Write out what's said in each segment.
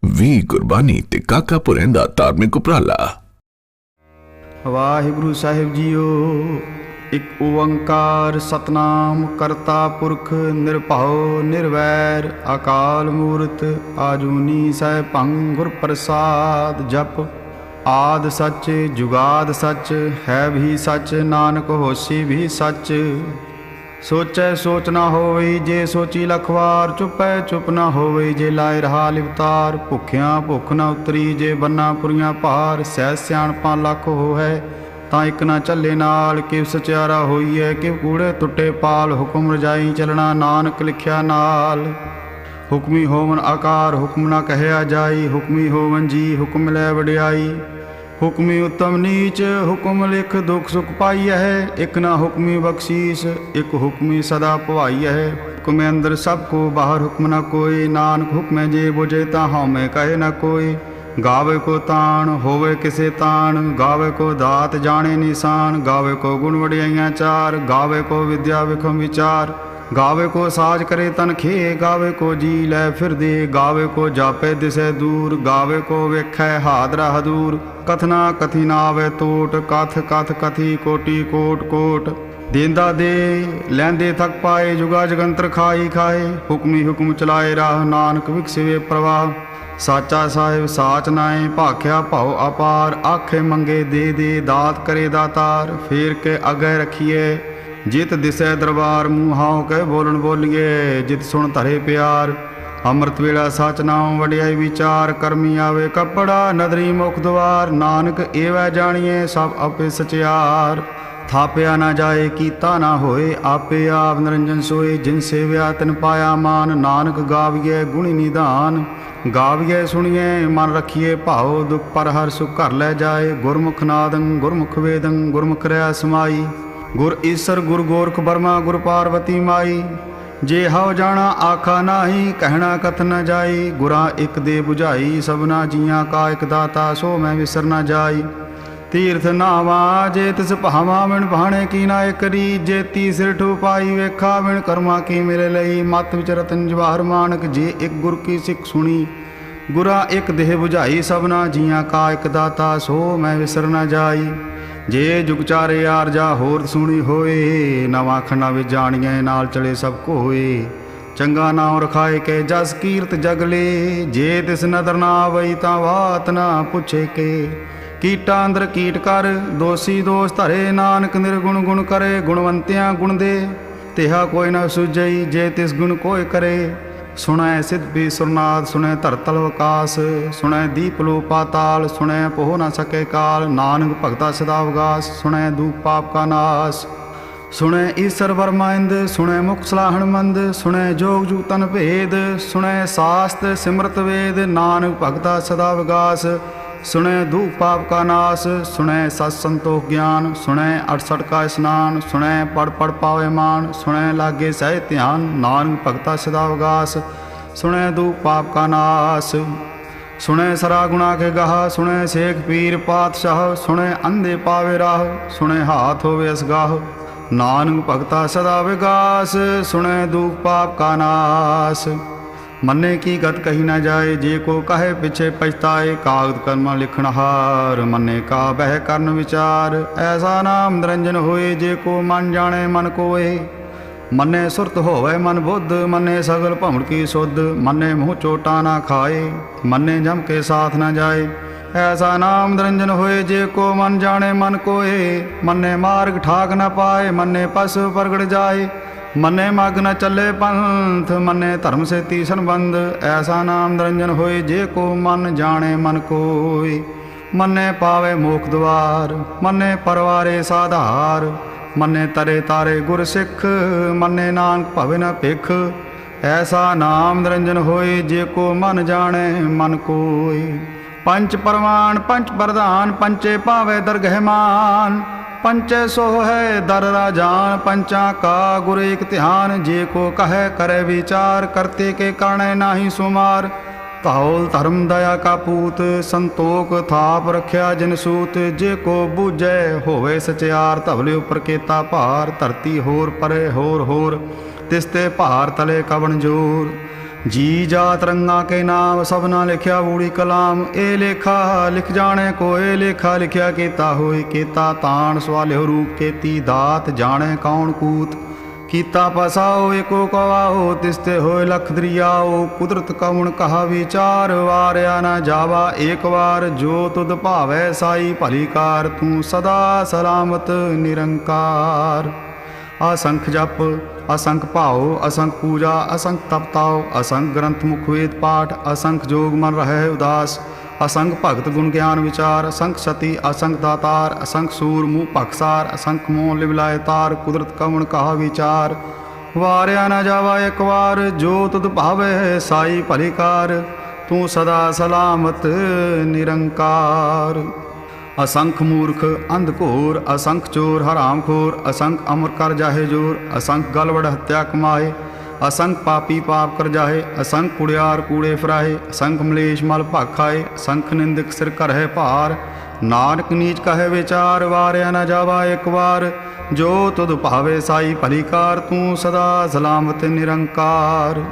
ਵੀ ਗੁਰਬਾਣੀ ਤੇ ਕਾਕਾਪੁਰ ਦਾ ਧਾਰਮਿਕ ਉਪਰਾਲਾ। ਵਾਹਿਗੁਰੂ ਸਾਹਿਬ ਜੀਓ। ਇੱਕ ਓੰਕਾਰ ਸਤਨਾਮ ਕਰਤਾ ਪੁਰਖ ਨਿਰਭਉ ਨਿਰਵੈਰ ਅਕਾਲ ਮੂਰਤ ਆਜੂਨੀ ਸੈਭੰ ਗੁਰ ਪ੍ਰਸਾਦ। ਜਪ ਆਦ ਸੱਚ ਜੁਗਾਦ ਸੱਚ ਹੈ ਵੀ ਸੱਚ ਨਾਨਕ ਹੋਸੀ ਵੀ ਸੱਚ। ਸੋਚੈ ਸੋਚ ਨਾ ਹੋਵੇ ਜੇ ਸੋਚੀ ਲੱਖ ਵਾਰ। ਚੁੱਪੈ ਚੁੱਪ ਨਾ ਹੋਵੇ ਜੇ ਲਾਇ ਰਹਾ ਲਿਵਤਾਰ। ਭੁੱਖਿਆਂ ਭੁੱਖ ਨਾ ਉਤਰੀ ਜੇ ਬੰਨਾ ਪੁਰੀਆਂ ਭਾਰ। ਸਹਿ ਸਿਆਣਪਾਂ ਲੱਖ ਹੋਇ ਤਾਂ ਇੱਕ ਨਾ ਚੱਲੇ ਨਾਲ। ਕਿਵ ਸਚਿਆਰਾ ਹੋਈਐ ਕਿਵ ਕੂੜੇ ਟੁੱਟੇ ਪਾਲ। ਹੁਕਮ ਰਜਾਈ ਚੱਲਣਾ ਨਾਨਕ ਲਿਖਿਆ ਨਾਲ। ਹੁਕਮੀ ਹੋਵਨ ਆਕਾਰ ਹੁਕਮ ਨਾ ਕਹਿਆ ਜਾਈ। ਹੁਕਮੀ ਹੋਵਨ ਜੀ ਹੁਕਮ ਲੈ ਵਡਿਆਈ। ਹੁਕਮੀ ਉਤਮ ਨੀਚ ਹੁਕਮ ਲਿਖ ਦੁਖ ਸੁਖ ਪਾਈਐ। ਇੱਕ ਨਾ ਹੁਕਮੀ ਬਖਸ਼ੀਸ ਇੱਕ ਹੁਕਮੀ ਸਦਾ ਭਵਾਈਐ। ਹੁਕਮੇ ਅੰਦਰ ਸਭ ਕੋ ਬਾਹਰ ਹੁਕਮ ਨਾ ਕੋਈ। ਨਾਨਕ ਹੁਕਮੈ ਜੇ ਬੁਝੇ ਤਾਂ ਹਉਮੈ ਕਹੇ ਨਾ ਕੋਈ। ਗਾਵੇ ਕੋ ਤਾਣ ਹੋਵੇ ਕਿਸੇ ਤਾਣ। ਗਾਵੇ ਕੋ ਦਾਤ ਜਾਣੇ ਨਿਸ਼ਾਨ। ਗਾਵੇ ਕੋ ਗੁਣ ਵਡਿਆਈਆਂ ਚਾਰ। ਗਾਵੇ ਕੋ ਵਿਦਿਆ ਵਿਖਮ ਵਿਚਾਰ। ਗਾਵੇ ਕੋ ਸਾਜ ਕਰੇ ਤਨ ਖੇ। ਗਾਵੇ ਕੋ ਜੀ ਲੈ ਫਿਰਦੇ। ਗਾਵੇ ਕੋ ਜਾਪੇ ਦਿਸੈ ਦੂਰ। ਗਾਵੇ ਕੋ ਵੇਖੈ ਹਾਦਰਾ ਹਦੂਰ। ਕਥਨਾ ਕਥੀ ਨਾ ਆਵੇ ਟੋਟ। ਕਥ ਕਥ ਕਥੀ ਕੋਟੀ ਕੋਟ ਕੋਟ। ਦੇਂਦਾ ਦੇ ਲੈਂਦੇ ਥਕ ਪਾਏ। ਜੁਗਾ ਜਗੰਤਰ ਖਾਈ ਖਾਏ। ਹੁਕਮੀ ਹੁਕਮ ਚਲਾਏ ਰਾਹ ਨਾਨਕ ਵਿਕਸਿਵੇ ਪ੍ਰਵਾਹ। ਸਾਚਾ ਸਾਹਿਬ ਸਾਚ ਨਾਏ ਭਾਖਿਆ ਭਉ ਅਪਾਰ। ਆਖੇ ਮੰਗੇ ਦੇ ਦੇ ਦਾਤ ਕਰੇ ਦਾਤਾਰ। ਫੇਰ ਕੇ ਅਗੈ ਰਖੀਏ ਜਿਤ ਦਿਸੈ ਦਰਬਾਰ। ਮੂੰਹਾਉ ਕਹਿ ਬੋਲਣ ਬੋਲੀਏ ਜਿਤ ਸੁਣ ਧਰੇ ਪਿਆਰ। ਅੰਮ੍ਰਿਤ ਵੇਲਾ ਸਚ ਨਾਮ ਵਡਿਆਈ ਵਿਚਾਰ। ਕਰਮੀ ਆਵੇ ਕੱਪੜਾ ਨਦਰੀ ਮੁਖ ਦੁਆਰ। ਨਾਨਕ ਏਵੈ ਜਾਣੀਏ ਸਭ ਆਪੇ ਸਚਿਆਰ। ਥਾਪਿਆ ਨਾ ਜਾਏ ਕੀਤਾ ਨਾ ਹੋਏ ਆਪੇ ਆਪ ਨਿਰੰਜਨ ਸੋਏ। ਜਿਨ ਸੇਵਿਆ ਤਿਨ ਪਾਇਆ ਮਾਨ। ਨਾਨਕ ਗਾਵੀਏ ਗੁਣੀ ਨਿਧਾਨ। ਗਾਵੀਏ ਸੁਣੀਏ ਮਨ ਰਖੀਏ ਭਾਉ। ਦੁਖ ਪਰ ਹਰ ਸੁਖ ਘਰ ਲੈ ਜਾਏ। ਗੁਰਮੁਖ ਨਾਦੰ ਗੁਰਮੁਖ ਵੇਦੰ ਗੁਰਮੁਖ ਰਹਿ ਸਮਾਈ। ਗੁਰ ਈਸਰ ਗੁਰ ਗੋਰਖ ਬਰਮਾ ਗੁਰ ਪਾਰਵਤੀ ਮਾਈ। ਜੇ ਹਉ ਜਾਣਾ ਆਖਾ ਨਾਹੀ ਕਹਿਣਾ ਕਥ ਨ ਜਾਈ। ਗੁਰਾਂ ਇੱਕ ਦੇ 부ਝਾਈ ਸਭਨਾ ਜੀਆਂ ਕਾ ਇੱਕ ਦਾਤਾ। ਸੋ ਮੈਂ ਵਿਸਰ ਨਾ ਜਾਈ। ਤੀਰਥ ਨਾਵਾ ਜੇ ਤਿਸ ਭਾਵਾਂ ਵਿਣ ਭਾਣੇ ਕੀ ਨਾ ਇਕਰੀ। ਜੇ ਤੀਸਰ ਠੂ ਪਾਈ ਵੇਖਾ ਵਿਣ ਕਰਮਾ ਕੀ ਮੇਰੇ ਲਈ। ਮਤ ਵਿਚ ਰਤਨ ਜਵਾਹਰ ਮਾਨਕ ਜੇ ਇੱਕ ਗੁਰ ਕੀ ਸਿੱਖ ਸੁਣੀ। ਗੁਰਾਂ ਇੱਕ ਦੇਹ 부ਝਾਈ ਸਭਨਾ ਜੀਆਂ ਕਾ ਇੱਕ ਦਾਤਾ। ਸੋ ਮੈਂ ਵਿਸਰ ਨਾ ਜਾਈ। ਜੇ ਜੁਗ ਚਾਰੇ ਆਰਜਾ ਹੋਰ ਸੁਣੀ ਹੋਏ। ਨਵਾਂ ਖੰਡਾ ਵਿੱਚ ਜਾਣੀਏ ਨਾਲ ਚਲੇ ਸਭ ਕੋਏ। ਚੰਗਾ ਨਾਮ ਰਖਾਏ ਕੇ ਜਸ ਕੀਰਤ ਜਗਲੇ। ਜੇ ਤਿਸ ਨਦਰ ਨਾ ਆਵਈ ਤਾਂ ਬਾਤ ਨਾ ਪੁੱਛੇ ਕੇ। ਕੀਟਾਂ ਅੰਦਰ ਕੀਟ ਕਰ ਦੋਸੀ ਦੋਸ ਧਰੇ। ਨਾਨਕ ਨਿਰਗੁਣ ਗੁਣ ਕਰੇ ਗੁਣਵੰਤਿਆਂ ਗੁਣ ਦੇ। ਤਿਹਾ ਕੋਈ ਨਾ ਸੁਝਈ ਜੇ ਤਿਸ ਗੁਣ ਕੋਈ ਕਰੇ। ਸੁਣੈ ਸਿਧ ਵੀ ਸੁਰਨਾਦ ਸੁਣੈ ਧਰਤਲ ਵਕਾਸ। ਸੁਣੈ ਦੀਪ ਲੋ ਪਾਤਾਲ ਸੁਣੈ ਪੋਹ ਨਾ ਸਕੇ ਕਾਲ। ਨਾਨਕ ਭਗਤਾ ਸਦਾ ਵਗਾਸ ਸੁਣੈ ਦੂਪ ਪਾਪ ਕਾ ਨਾਸ। ਸੁਣੈ ਈਸਰ ਵਰਮਾਇੰਦ ਸੁਣੈ ਮੁਖ ਸਲਾਹਣ ਮੰਦ। ਸੁਣੈ ਜੋਗ ਜੁਗ ਤਨ ਭੇਦ ਸੁਣੈ ਸਾਸਤ ਸਿਮਰਤ ਵੇਦ। ਨਾਨਕ ਭਗਤਾ ਸਦਾ ਵਗਾਸ ਸੁਣੈ ਦੂਪ ਪਾਪ ਕਾ ਨਾਸ। ਸੁਣੈ ਸਤ ਸੰਤੋਖ ਗਿਆਨ ਸੁਣੈ 68 ਕਾ ਇਸਨਾਨ। ਸੁਣੈ ਪੜ ਪੜ ਪਾਵੇ ਮਾਨ ਸੁਣੈ ਲਾਗੇ ਸਹਿ ਧਿਆਨ। ਨਾਨਕ ਭਗਤਾ ਸਦਾ ਵਗਾਸ ਸੁਣੈ ਦੂਪ ਪਾਪ ਕਾ ਨਾਸ। ਸੁਣੈ ਸਰਾ ਗੁਣਾ ਕੇ ਗਾਹ ਸੁਣੈ ਸੇਖ ਪੀਰ ਪਾਤਸ਼ਾਹ। ਸੁਣੈ ਅੰਧੇ ਪਾਵੇ ਰਾਹ ਸੁਣੈ ਹਾਥ ਹੋਵੇ ਅਸਗਾਹ। ਨਾਨਕ ਭਗਤਾ ਸਦਾ ਵਿਗਾਸ ਸੁਣੈ ਦੂਪ ਪਾਪ ਕਾ ਨਾਸ। ਮੰਨੇ ਕੀ ਗਤ ਕਹੀ ਨਾ ਜਾਏ ਜੇ ਕੋ ਕਹੇ ਪਿਛੇ ਪਛਤਾਏ। ਕਾਗਦ ਕਲਮਾਂ ਲਿਖਣ ਹਾਰ ਮੰਨੇ ਕਾ ਬਹਿ ਕਰਨ ਵਿਚਾਰ। ਐਸਾ ਨਾਮ ਨਿਰੰਜਨ ਹੋਏ ਜੇ ਕੋ ਮਨ ਜਾਣੇ ਮਨ ਕੋਏ। ਮੰਨੇ ਸੁਰਤ ਹੋਵੇ ਮਨ ਬੁੱਧ ਮੰਨੇ ਸਗਲ ਭਮੜ ਕੀ ਸੁਧ। ਮੰਨੇ ਮੂੰਹ ਚੋਟਾ ਨਾ ਖਾਏ ਮੰਨੇ ਜਮ ਕੇ ਸਾਥ ਨਾ ਜਾਏ। ਐਸਾ ਨਾਮ ਨਿਰੰਜਨ ਹੋਏ ਜੇ ਕੋ ਮਨ ਜਾਣੇ ਮਨ ਕੋਏ। ਮੰਨੇ ਮਾਰਗ ਠਾਕ ਨਾ ਪਾਏ ਮੰਨੇ ਪਸ ਪ੍ਰਗਟ ਜਾਏ। ਮੰਨੇ ਮਗ ਨ ਚੱਲੇ ਪੰਥ ਮੰਨੇ ਧਰਮ ਸੇ ਤੀਸਨ ਬੰਦ। ਐਸਾ ਨਾਮ ਨਿਰੰਜਨ ਹੋਏ ਜੇ ਕੋ ਮਨ ਜਾਣੇ ਮਨ ਕੋਈ। ਮੰਨੇ ਪਾਵੇ ਮੋਖ ਦੁਆਰ ਮੰਨੇ ਪਰਵਾਰੇ ਸਾਧਾਰ। ਮੰਨੇ ਤਰੇ ਤਾਰੇ ਗੁਰ ਸਿੱਖ ਮੰਨੇ ਨਾਨਕ ਭਵੇ ਨ ਭਿਖ। ਐਸਾ ਨਾਮ ਨਿਰੰਜਨ ਹੋਏ ਜੇ ਕੋ ਮਨ ਜਾਣੇ ਮਨ ਕੋਈ। ਪੰਚ ਪਰਮਾਨ ਪੰਚ ਪ੍ਰਧਾਨ ਪੰਚੇ ਪਾਵੇ ਦਰਗਹਿ ਮਾਨ। ਪੰਚੇ ਸੋ ਹੈ ਦਰ ਰਾਜਾਨ ਪੰਚਾਂ ਕਾ ਗੁਰ ਏਕ ਧਿਆਨ। ਜੇ ਕੋ ਕਹੈ ਕਰੇ ਵਿਚਾਰ ਕਰਤੇ ਕੇ ਕਾਣੇ ਨਾਹੀ ਸੁਮਾਰ। ਧੌਲ ਧਰਮ ਦਇਆ ਕਾ ਪੂਤ ਸੰਤੋਖ ਥਾਪ ਰੱਖਿਆ ਜਿਨ ਸੂਤ। ਜੇ ਕੋ ਬੂਝੈ ਹੋਵੇ ਸਚਿਆਰ ਧਵਲੇ ਉਪਰ ਕੀਤਾ ਭਾਰ। ਧਰਤੀ ਹੋਰ ਪਰੇ ਹੋਰ ਹੋਰ ਤਿਸ ਤੇ ਭਾਰ ਤਲੇ ਕਵਣ ਜੋਰ। जी जात रंगा के नाम सबना लिखिया बूढ़ी कलाम। ए लेखा लिख जाने कोए लेखा लिखिया केता होए। केता तान सवाले रूप केती दात जाने कौन कूत। कीता पसाओ एको कवाओ तिस्ते होए लख दरियाओ। कुदरत कवण कहा विचार वारया न जावा एक बार। जो तुद भावै साई भलीकार तू सदा सलामत निरंकार। असंख जप असंख भाव असंख पूजा असंख तपताओ। असंख ग्रंथ मुख वेद पाठ असंख जोग मन रहे उदास। असंख भगत गुण ज्ञान विचार असंख सती असंख दातार। असंख सूर मुँह पखसार असंख मोह लिवलाय तार। कुदरत कवण कहा विचार वारया न जावा एक बार। जो तुद भावे साई भलीकार तू सदा सलामत निरंकार। असंख मूर्ख अंधघोर असंख चोर हराम खोर। असंख अमर कर जाहे जोर असंख गलवड़ हत्या कमाए। असंख पापी पाप कर जाहे असंख कुड़ियार कूड़े फिराए। असंख मलेश मल भाग खाए असंख निंदक सिर करहे भार। नानक नीच कहे विचार वारया न जावा एक बार। जो तुद भावे साई भलीकार तू सदा सलामत निरंकार।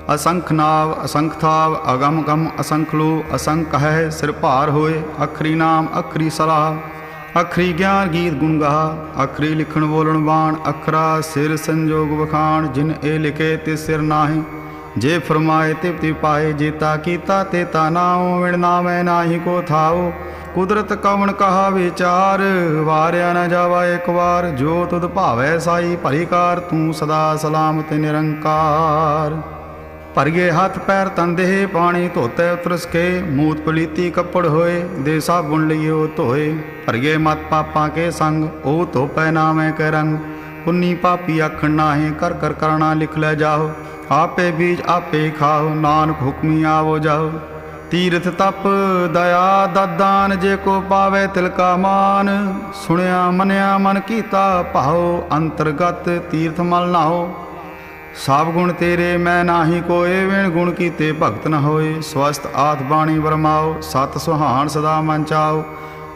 असंख नाव असंख थाव अगम गम असंख लो असंख कह सिर भार होए। अखरी नाम अखरी सलाह अखरी ज्ञान गीत गुण गहा। अखरी लिखण बोलण बाण अखरा सिर संजोग बखान। जिन ए लिखे ते सिर नाहि जे फरमाए तिव तिव पाए। जेता कीता तेता नाओ विण नामै नाहि को थाओ। कुदरत कवण कहा विचार वारया न जावा एक बार। जो तुद भावै साई भलीकार तू सदा सलामत निरंकार। भरगे हथ पैर तन देह पानी धोते उतरस के। मूत पलीती कपड़ होए दे साबुन लियो धोए। भरगे मत पापा के संग ओ धोपै नामै के रंग। पुन्नी पापी आखण नाहे कर कर करना लिख ले जाओ। आपे बीज आपे खाओ नानक हुक्मी आवो जाओ। तीर्थ तप दया ददान जे को पावे तिलका मान। सुनिया मनिया मन कीता भाओ अंतर्गत तीर्थ मल नाओ। सब गुण तेरे मैं नाही कोए विण गुण कीते भगत न होए। स्वस्थ आत बाणी बरमाओ सत सुहान सदा मन चाओ।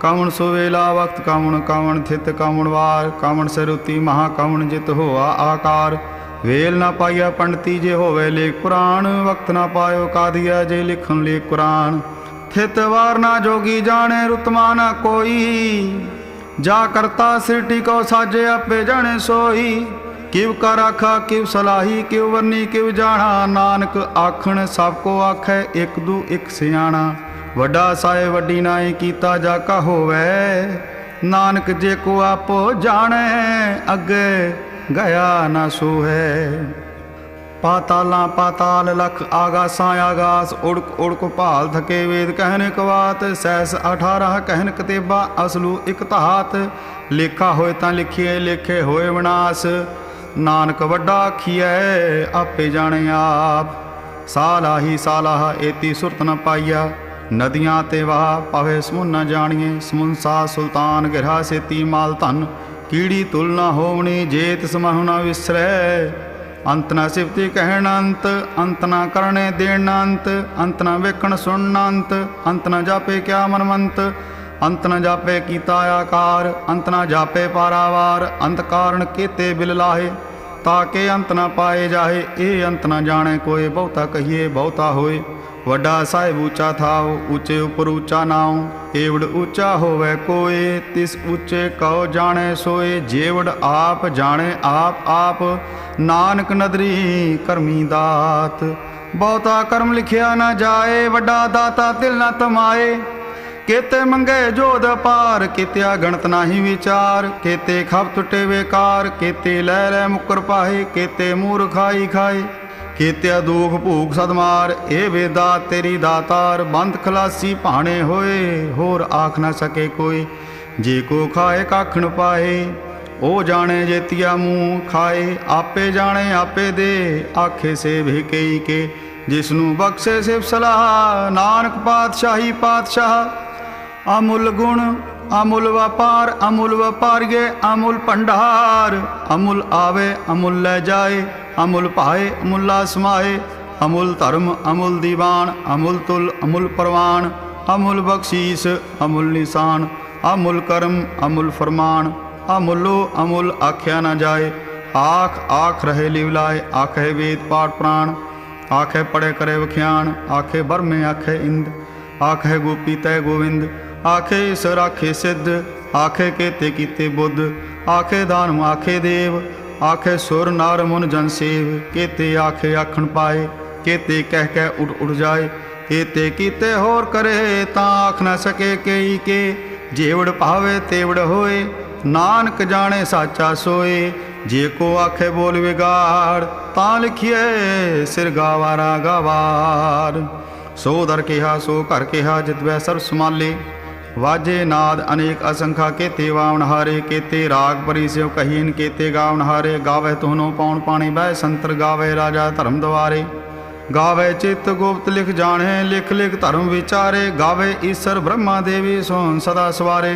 कवण सुवेला वक्त कवण कवण थित कवण वार। कवण सिरुति महा कवण जित होआ आकार। वेल न पाइया पंडिती जे होवे लेख पुराण। वक्त न पायो कादिया जे लिखन लेख कुरान। थित वार ना जोगी जाने रुतमा न कोई। जा करता सिरटी को साजे आपे जाने सोई। किव कर आखा किव सलाही किव वरनी किव जाना। नानक आखण सबको आखै एक दू एक सियाणा। वड्डा साए वड्डी नाई कीता जाका होवै। नानक जे को आपो जाने अगे गया ना सो है। पाताला पाताल लख आगासा आगास। उड़क उड़क भाल थके वेद कहन कवात। सैस 18 कहन कतेबा असलू इक तहात। लेखा होए तां लिखिए लेखे होए विनाश। नानक वड्डा आखिए आपे जाने आप। सालाही सालाह एती सुरत न पाइया। नदियाँ ते वाह पावे समुन न जानिए। समुनसा सुल्तान गिरहा सेती माल धन। कीड़ी तुल न होवनी जेत समहु न विसरै। अंत न सिफती कहण अंत अंत न करने देण अंत। अंत न वेखण सुन अंत अंत न जापे क्या मनमंत। अंत न जापे कीता आकार अंत न जापे पारावार। अंत कारण केते बिल लाहे ताके अंत न पाए जाहे। ए अंत न जाने कोई बहुता कहिए बहुता होए। वड्डा साहिब ऊंचा थाओ ऊंचे उपर ऊंचा नाओ। एवड़ ऊंचा होवे कोय तिस ऊंचे कहो जाने सोए। जेवड़ आप जाने आप आप नानक नदरी करमी दात। बहुता कर्म लिखिया न जाए वड्डा दाता दिल न तमाए। केते मंगे जोध पार केत्या गणत नाही विचार। केते खप टुटे बेकार केते लै लै मुकर पाए। केते मूर खाई खाए केत्या दुख भूख सदमार। ए वेदा तेरी दातार बंद खलासी भाणे होए। होर आख न सके कोई जे को खाए कख न पाए। ओ जाने जेतिया मुँह खाए आपे जाने आपे दे। आखे से भेकई के जिसनू बख्शे सिफ सलाह। नानक पातशाही पातशाह अमुल गुण अमुल व्यापार अमुल व्यापारिये अमुल भंडार। अमुल आवे अमुल लै जाए अमुल पाए अमुला समाए। अमुल धर्म अमुल दीवान अमुल तुल अमुल परवान। अमुल बख्शीस अमुल निशान अमुल कर्म अमुल फरमान। अमुलो अमुल आख्या न जाए आख आख रहे लिवलाए। आखे वेद पाठ प्राण आखे पड़े करे वख्याण, आखे बरमे आखे इंद, आखे गोपी तय गोविंद, आखे ईश्वर आखे सिद्ध, आखे केते कीते बुद्ध, आखे दानव आखे देव, आखे सुर नार मुन जन सेव, केते आखे आखण पाए, केते कह कह उठ उठ जाए, केते कीते होर करे ता आख न सके केई के, जेवड़ भावे तेवड़ होए, नानक जाने साचा सोए, जे को आखे बोल विगाड़, ता लिखिए सिर गावारा गावार। सो दर केहा सो घर केहा, जित वै सर्व संभाले, वाजे नाद अनेक असंख्या, केते वावन हारे, केते राग परी स्यो कहीन, केते गावन हारे, गावे तुहनो पौन पाणी बह संतर, गावे राजा धर्म द्वारे, गावे चित्त गुप्त लिख जाने, लिख लिख धर्म विचारे, गावे ईश्वर ब्रह्मा देवी सोन सदा सवारे,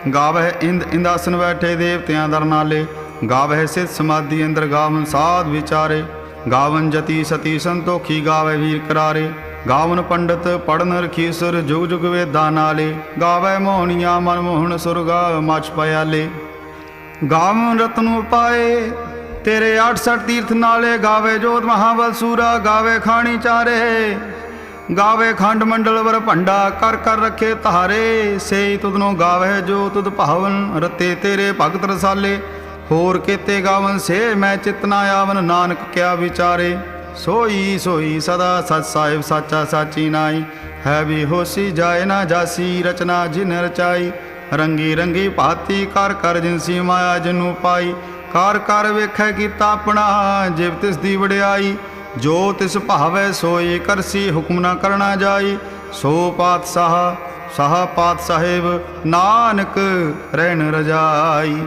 गावे इंद इंदासन बैठे देवतियां दर नाले, गावे सिद्ध समाधि अंदर, गावन साध विचारे, गावन जति सती संतोखी, गावे वीर करारे, गावन पंडित पढ़न रखीसुर, जुग जुग वेदा नाले, गावे मोहनिया मनमोहन सुर, गाव मच पयाले, गावन रत्न पाए तेरे 68 तीर्थ नाले, गावे जोत महाबल सूरा, गावे खानी चारे, गावे खंड मंडल वर भंडा, कर कर रखे तारे, से तुदनो गावे जो तुद भावन, रते तेरे भगत रसाले, होर केते गावन से मैं चितना आवन, नानक क्या विचारे, सोई सोई सदा सच साहिब साचा साची नाई, है भी होशी जाए ना जासी, रचना जिन रचाई, रंगी रंगी भाती कर कर जिनसी माया जिनू पाई, कर कर वेखै कीता अपना, जिव तिस दी वड़ियाई, जो तिस भावै सोई करसी, हुक्म न करना जाई, सो पातशाह साह पात साहिब, नानक रहन रजाई,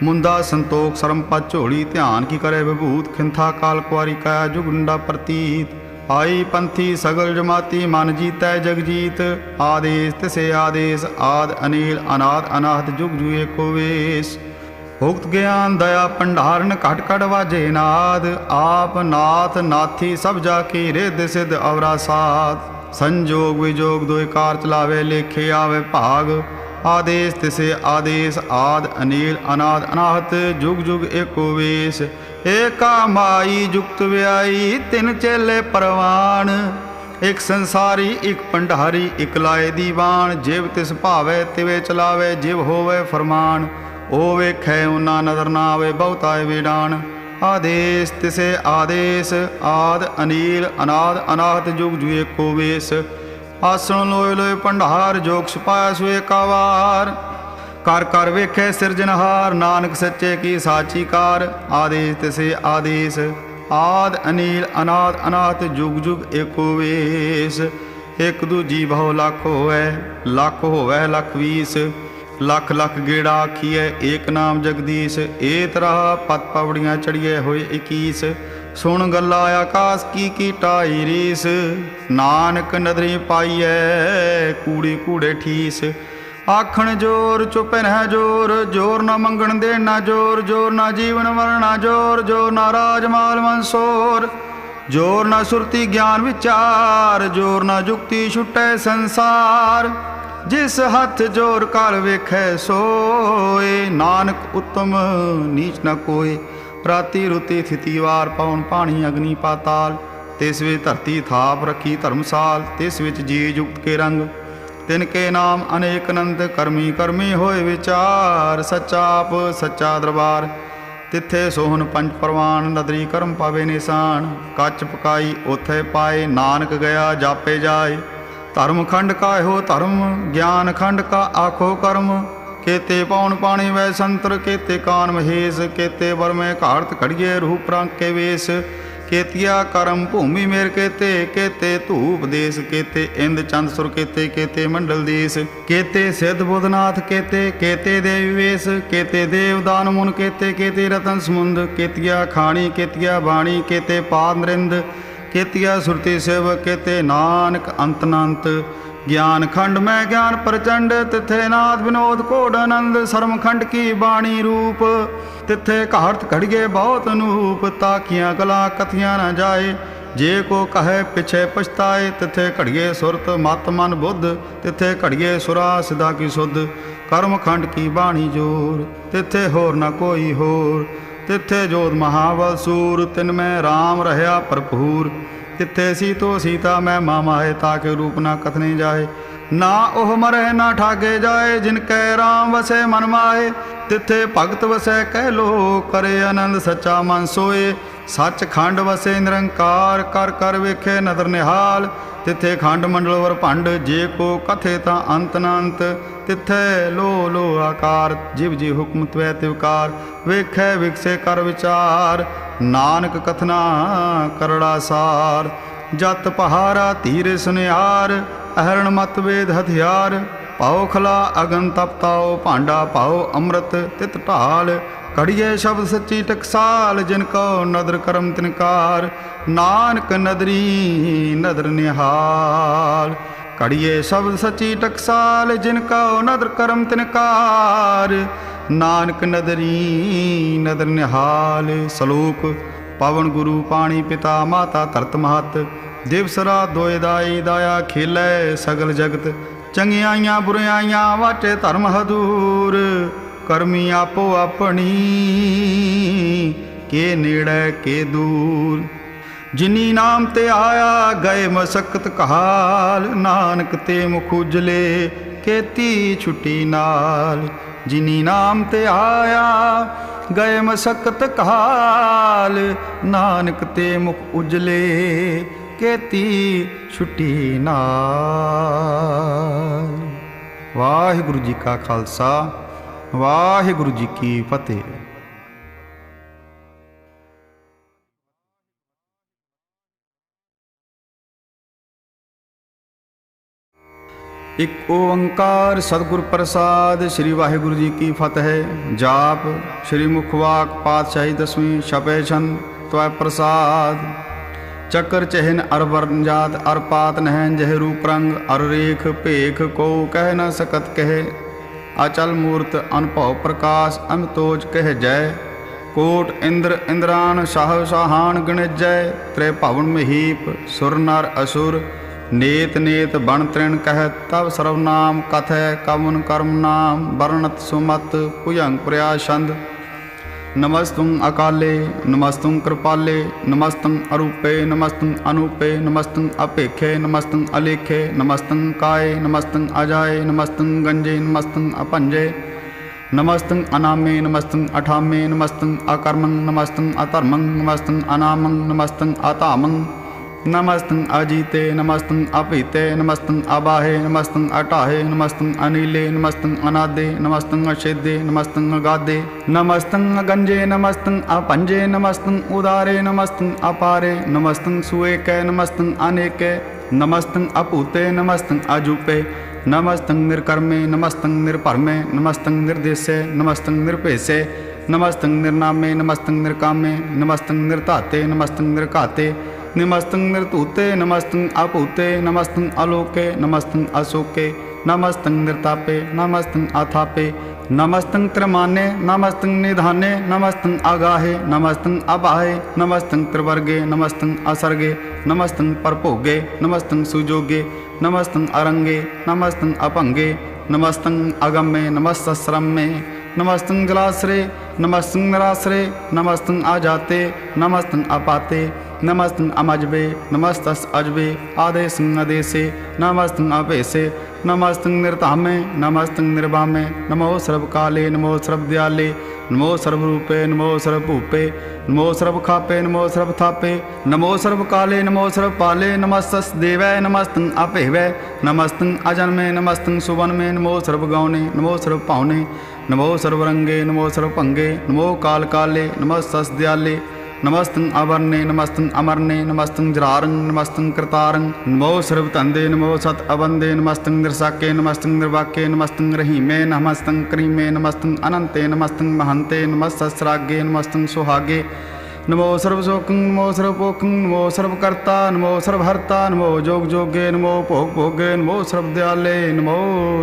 मुंदा संतोख सरम पद झोली, ध्यान की करे विभूत, खिंथा काल कुआरी काया जुगुंडा प्रतीत, आई पंथी सगल जमाती, मन जीतै जग जीत, आदेश तिसे आदेश, आद अनिल अनाद अनाहत, जुग जुए को वेश, भुक्त ज्ञान दया भंडारन, घट घट वाजे नाद, आप नाथ नाथी सब जाकी, रिद्ध सिद्ध अवरा साध, संजोग विजोग दोय कार चलावे, लेखे आवे भाग, आदेश तिसे आदेश, आद अनिल अनाद अनाहत, जुग जुग एको वेश, एका माई जुगत व्याई, तिन चेले परवान, एक संसारी एक भंडारी, एक लाए दीवान, जिव तिस भावे तिवे चलावे, जिव होवे फरमान, ओ वेखै उना नदर ना आवे, बहुत आए वेडान, आदेश तिसे आदेश, आद अनिल अनाद अनाहत, जुग जुग एको वेश, आसन लोय लोय भंडार, जोग छुपाया सो एकावार, कर कर वेखे सिरजनहार, नानक सच्चे की साची कार, आदेश तिसे आदेश, आद अनिल अनाद अनाथ, जुग जुग एको वेश, एक दूजी बहु लख होवै, लख होवै लख 20, लख लख गेड़ा आखिए, एक नाम जगदीश, ए तरह पत पवड़ियाँ चढ़िए होए 21, सुन गल्ला आकाश की टाई रीस, नानक नदरी पाइए कूड़ी कूड़े ठीस, आखण जोर चुप न जोर, जोर न मंगण देना जोर, जोर न जीवन मरना जोर, जोर न राज माल मंसोर, जोर न सुरती ज्ञान विचार, जोर न जुक्ति छुटे संसार, जिस हथ जोर काल वेखै सोए, नानक उत्तम नीच न कोय, राति रुति थिति वार, पवन पानी अग्नि पाताल, तिस विच धरती थाप रखी धर्मसाल, तिस विच जी जुगत के रंग, तिनके नाम अनेक अनंत, करमी करमी होए विचार, सच्चा आप सच्चा दरबार, तिथे सोहन पंच परवान, नदरी कर्म पावे निशान, कच पकाई ओथे पाए, नानक गया जापे जाए, धर्म खंड का हो धर्म, ज्ञान खंड का आखो कर्म, केते पौन पानी वै संतर, केते कान महेश, केते वर में घाड़त खड़िए रूप रंग के वेश, केतिया करम भूमि मेर, केते केते धूप देश, केते इंद चंद सुर, केते केते मंडल देश, केते सिद्ध बुधनाथ, केते केते देवी वेश, केते देव दान मुन, केते केते रतन समुंद, केतिया खाणी केतिया बाणी, केते पाद नरिंद, केतिया सुरती शिव, केते नानक अंतनंत, ज्ञान खंड में ज्ञान प्रचंड, तिथे नाथ विनोद कोड आनंद, शर्म खंड की बाणी रूप, तिथे घाट घड़िए बहुत अनूप, ताकियां गला कथियां न जाए, जे को कहे पिछे पछताए, तिथे घड़िए सुरत मत मन बुद्ध, तिथे घड़िए सुरा सिदा की सुध, कर्म खंड की बाणी जोर, तिथे होर न कोई होर, तिथे जोत महाबल सूर, तिन में राम रहया भरपूर, तिथे सीतो सीता मैं मामाए, ताके रूप ना कथने जाए। ना ओह मरे ना ठाके जाए, जिनकै राम वसै मन माए। तिथे भगत वसै कह लो, करे आनंद सच्चा मन सोए। सच खंड वसे निरंकार, कर कर वेखे नदर निहाल। तिथे खंड मंडल वर भंड, जे को कथे ता अंत न अंत। तिथे लो लो आकार, जिव जी हुक्म त्वै तिवकार। वेखे विकसे कर विचार, नानक कथना करड़ा सार। जत पहारा धीर सुनिहार, अहरण मत वेद हथियार। पाओ खला अगन तपताओ, भांडा पाओ अमृत तित ढाल। कड़िए शब्द सच्ची टकसाल, जिनको नदर करम तिनकार। नानक नदरी नदर निहाल। कड़िए शब्द सच्ची टकसाल, जिनको नदर करम तिनकार। नानक नदरी नदर निहाल। सलोक पवन गुरु पाणी पिता, माता धरत महत। दिवस रात दोए दाई, दाया खेलै सगल जगत। चंगियाइयां बुराइयां वाटे धर्म हदूर। करमी आपो अपनी, के नेड़े के दूर। जिनी नाम ते आया, गए मसकत कहाल। नानक ते मुख उजले, केती छुट्टी नाल। जिनी नाम ते आया, गए मसकत कहाल। नानक ते मुख उजले, केती छुट्टी नाल। वाहिगुरु जी का खालसा, वाहिगुरु जी की फतेह। एक ओंकार सतगुर प्रसाद। श्री वाहिगुरु जी की फतेह। जाप श्री मुखवाक पातशाही दसवीं छपे छंद त्वै प्रसाद। चक्र चहन अर वर्ण जात, अर पात नहन जह रूप रंग। अर रेख भेख को कह न सकत कहे। अचल मूर्त अनुभव प्रकाश, अमतोज कह जय। कोट इंद्र इंद्रान, शाह शाहान गणित जय। त्रै भवन महीप, सुर नर असुर। नेत नेत बण तृण कहत, तब सर्वनाम कथै। कवन कर्म नाम, वर्णत सुमत। भुजंग प्रयासंद। नमस्तुं अकाले, नमस्तुं कृपाले। नमस्तुं अरूपे, नमस्तुं अनूपे। नमस्तुं अपेखे, नमस्तुं अलेखे। नमस्तुं काय, नमस्तुं अजाय। नमस्तुं गंजे, नमस्तुं अपंजे। नमस्तुं अनामे, नमस्तुं अठामे। नमस्तुं अकर्मं, नमस्तुं अधर्मं। नमस्तुं अनामं, नमस्तुं अतामं। नमस्तुं अजीते, नमस्तुं अपीते। नमस्तुं अबाहे, नमस्तुं अटाहे। नमस्तुं अनीले, नमस्तुं अनादे। नमस्तुं अछेदे, नमस्तुं अगाधे। नमस्तुं अगंजे, नमस्तुं अपंजे। नमस्तुं उदारे, नमस्तुं अपारे। नमस्तुं सुएके, नमस्तुं अनेके। नमस्तुं अपूते, नमस्तुं अजूपे। नमस्तुं निर्कर्मे, नमस्तुं निर्भरमे। नमस्तुं निर्देशे, नमस्तुं निर्पेशे। नमस्तुं निर्नामे, नमस्तुं निर्कामे। नमस्तुं निर्धाते, नमस्तुं निर्घाते। नमस्तुं निर्तूते, नमस्तुं अपूते। नमस्तुं अलोके, नमस्तुं अशोके। नमस्तुं निर्तापे, नमस्तुं अथापे। नमस्तुं त्रिमाने, नमस्तुं निधाने। नमस्तुं अगाहे, नमस्तुं अबाहे। नमस्तुं त्रिवर्गे, नमस्तुं असर्गे। नमस्तुं परभोगे, नमस्तुं सुजोगे। नमस्तुं अरंगे, नमस्तुं अपंगे। नमस्तुं अगम्ये, नमस्तस्रम्ये। नमस्तुं जलाश्रे, नमस्तुं निराश्रे। नमस्तुं अजाते, नमस्तुं अपाते। नमस्तुं अमजबे, नमस्तस् अजबे। आदेशं अदेशे, नमस्तुं अपेशे। नमस्तुं निर्धामे, नमस्तुं निर्वामे। नमो सर्वकाले, नमो सर्वदयाले। नमो सर्वरूपे, नमो सर्वभूपे। नमो सर्वखापे, नमो सर्वथापे। नमो सर्वकाले, नमो सर्वपाले। नमस्तस् देवाय, नमस्तुं अपेवै। नमस्तुं अजन्मे, नमस्तुं सुवन्मे। नमो सर्वगौणे, नमो सर्वपावने। नमो सर्वरंगे, नमो सर्वभंगे। नमो काल काले, नमस्तस् दयाले। नमस्तुं अवर्णे, नमस्तुं अमरणे। नमस्तुं जरारं, नमस्तुं कृतारं। नमो सर्वतंदे, नमो सत अवंदे। नमस्तुं निर्साके, नमस्तुं निर्वाके। नमस्तुं रहीमे, नमस्तुं करीमे। नमस्तुं अनंते, नमस्तुं महंते। नमस्तस्रागे, नमस्तुं सुहागे। नमो सर्वशोकं, नमो सर्वपोकं। नमो सर्वकर्ता, नमो सर्वहर्ता। नमो जोग जोगे, नमो भोग भोगे। नमो सर्वदयाले, नमो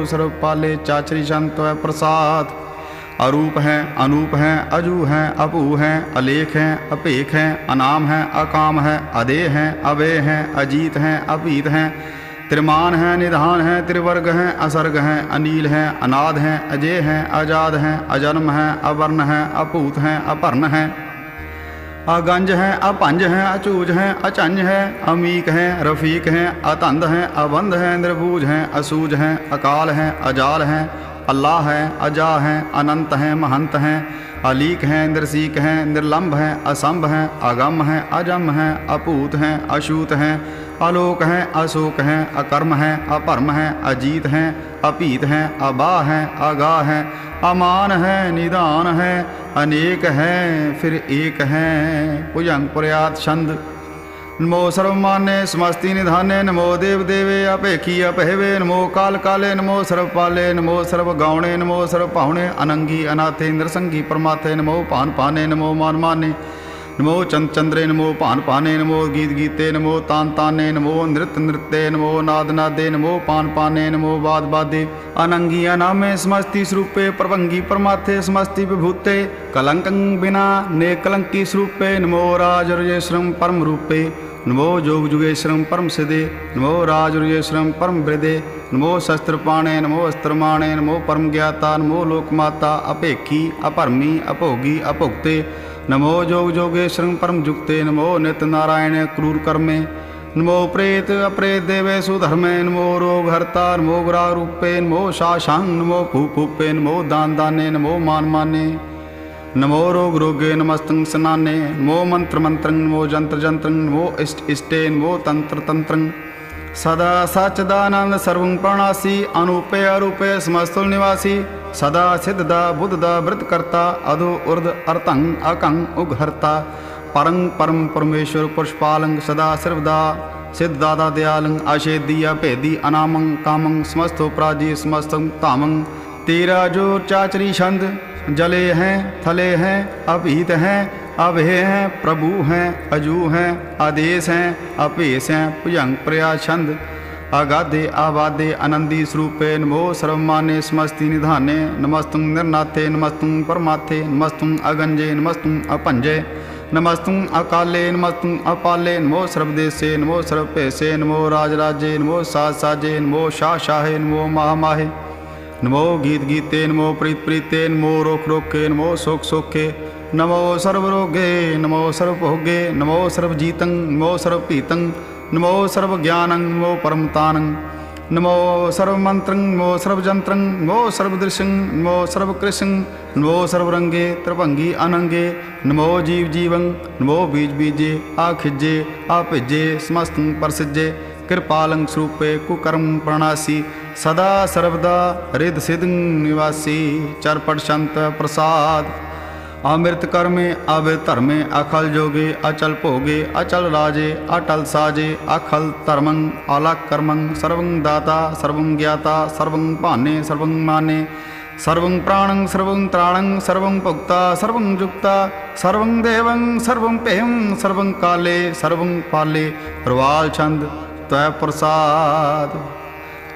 सर्वपाले। चाचरी शांत प्रसाद। अरूप हैं, अनूप हैं, अजू हैं, अपू हैं, अलेख हैं, अपेख हैं, अनाम हैं, अकाम हैं, अदेह हैं, अवेय हैं, अजीत हैं, अपीत हैं। त्रिमान हैं, निधान हैं, त्रिवर्ग हैं, असर्ग हैं, अनील हैं, अनाद हैं, अजय हैं, आजाद हैं, अजन्म हैं, अवर्ण हैं, अपूत हैं, अपर्ण हैं। अगंज हैं, अपंज हैं, अचूज हैं, अचंज हैं, अमीक हैं, रफीक हैं, अतंद हैं, अबंध हैं, निर्बूज हैं, असूज हैं, अकाल हैं, अजाल हैं, अल्लाह हैं, अजा हैं, अनंत हैं, महंत हैं, अलीक हैं, निर्सीक हैं, निर्लंब हैं, असंभ हैं, अगम हैं, अजम हैं, अपूत हैं, अशूत हैं, अलोक हैं, अशोक हैं, अकर्म हैं, अपरम हैं, अजीत हैं, अपीत हैं, अबा हैं, अगा हैं, अमान हैं, निदान हैं, अनेक हैं, फिर एक हैं। भुजंग प्रयात छंद। नमो सर्वमान्य समस्ति निधाने, नमो देव देवे अपेखी अपहेवे, नमो काल काले, नमो सर्वपाले, नमो सर्व गौणे, नमो सर्व पाहुणे, अनंगी अनाथे नृसंगी परमाथे, नमो पान पाने, नमो मान माने, नमो चंद चंद्रे, नमो पान पाने, नमो गीत गीते, नमो तान ताने, नमो नृत्य नृत्य, नमो नाद नादे, नमो पान पाने, नमो वाद वादे, अनंगी अनामे समस्ति स्वरूपे, प्रभंगी परमाथे समस्ति विभूते, कलंकं बिना ने कलंकी स्वरूपे, नमो राजर्येश्वरम परम रूपे, नमो जोग जुगेश्वरम परम सिद्धे, नमो राजर्येश्वरम परम वृद्धे, नमो शस्त्रपाणे, नमो अस्त्रमाणे, नमो परम ज्ञाता, नमो लोकमाता, अपेखी अपरमी अभोगी अभुक्ते, नमो जोग जोगेश्वरं परम जुक्ते, नमो नित्य नारायण क्रूर कर्मे, नमो प्रेत अप्रेत देवेशु धर्मे, नमो रोग हर्ता, नमो ग्राह रूपे, नमो शाशांग, नमो फूप फूपे, नमो दान दाने, नमो मान माने, नमो रोग रोगे नमस्तं सनाने, नमो मंत्र मंत्रं, नमो जंत्र जंत्रं, नमो इष्ट इष्टे, नमो तंत्र तंत्रं, सदा सच्चिदानंद सर्वं प्रणासी, अनूपे अरूपे समस्तुल निवासी, सदा सिद्धदा बुद्धदा वृतकर्ता, अधो ऊर्ध अर्थं अकं उघर्ता, परं परम परमेश्वर पुष्पालं, सदा सर्वदा सिद्धदाता दयालं, अशेदी अभेदी अनामं कामं, समस्तो प्राजी समस्तं तामं, तेरा जो चाचरी छंद, जले हैं थले हैं अभीत हैं, अभे हैं प्रभु हैं, अजू हैं, आदेश हैं, अपेश हैं, भुजंग प्रया छंद। अगाधे आबाधे आनंदी स्वरूपे, नमो सर्वमान्य समस्ति निधाने, नमस्तुं निर्नाथे, नमस्तुं परमाथे, नमस्तुं अगंजे, नमस्तुं अपंजे, नमस्तुं अकाले, नमस्तुं अपाले, नमो सर्वदेशे, नमो सर्वपेशे, नमो राजराजे, नमो साज साजे, नमो शाह शाहे, नमो महामाहे, नमो गीत गीते, नमो प्रीत प्रीते, नमो रोक रोके, नमो शोक शोके, नमो सर्वरोगे, नमो सर्वभोगे, नमो सर्वजीतं, नमो सर्वपीतं, नमो सर्वज्ञानं, नमो परमतानं, नमो सर्वमंत्रं, नमो सर्वजंत्रं, नमो सर्वदृश्यं, नमो सर्वकृष्णं, नमो सर्वरंगे त्रिभंगी अनंगे, नमो जीव जीवं, नमो बीज बीजे आखिजे आपिजे, समस्तं परसिजे, कृपालं स्वरूपे कुकर्म प्रणासी, सदा सर्वदा हृद सिद्धं निवासी, चरपट संत प्रसाद, अमृत कर्मे अवैध धर्मे, अखल जोगे अचल भोगे, अचल राजे अटल साजे, अखल धर्मं अलग कर्मं, सर्वं दाता सर्वं ज्ञाता, सर्वं भाने सर्वं माने, सर्वं प्राणं सर्वं त्राणं, सर्वं भुक्ता सर्वं जुक्ता, सर्वं देवं सर्वं पेयं, सर्वं काले सर्वं पाले, प्रवाल छंद त्वय प्रसाद।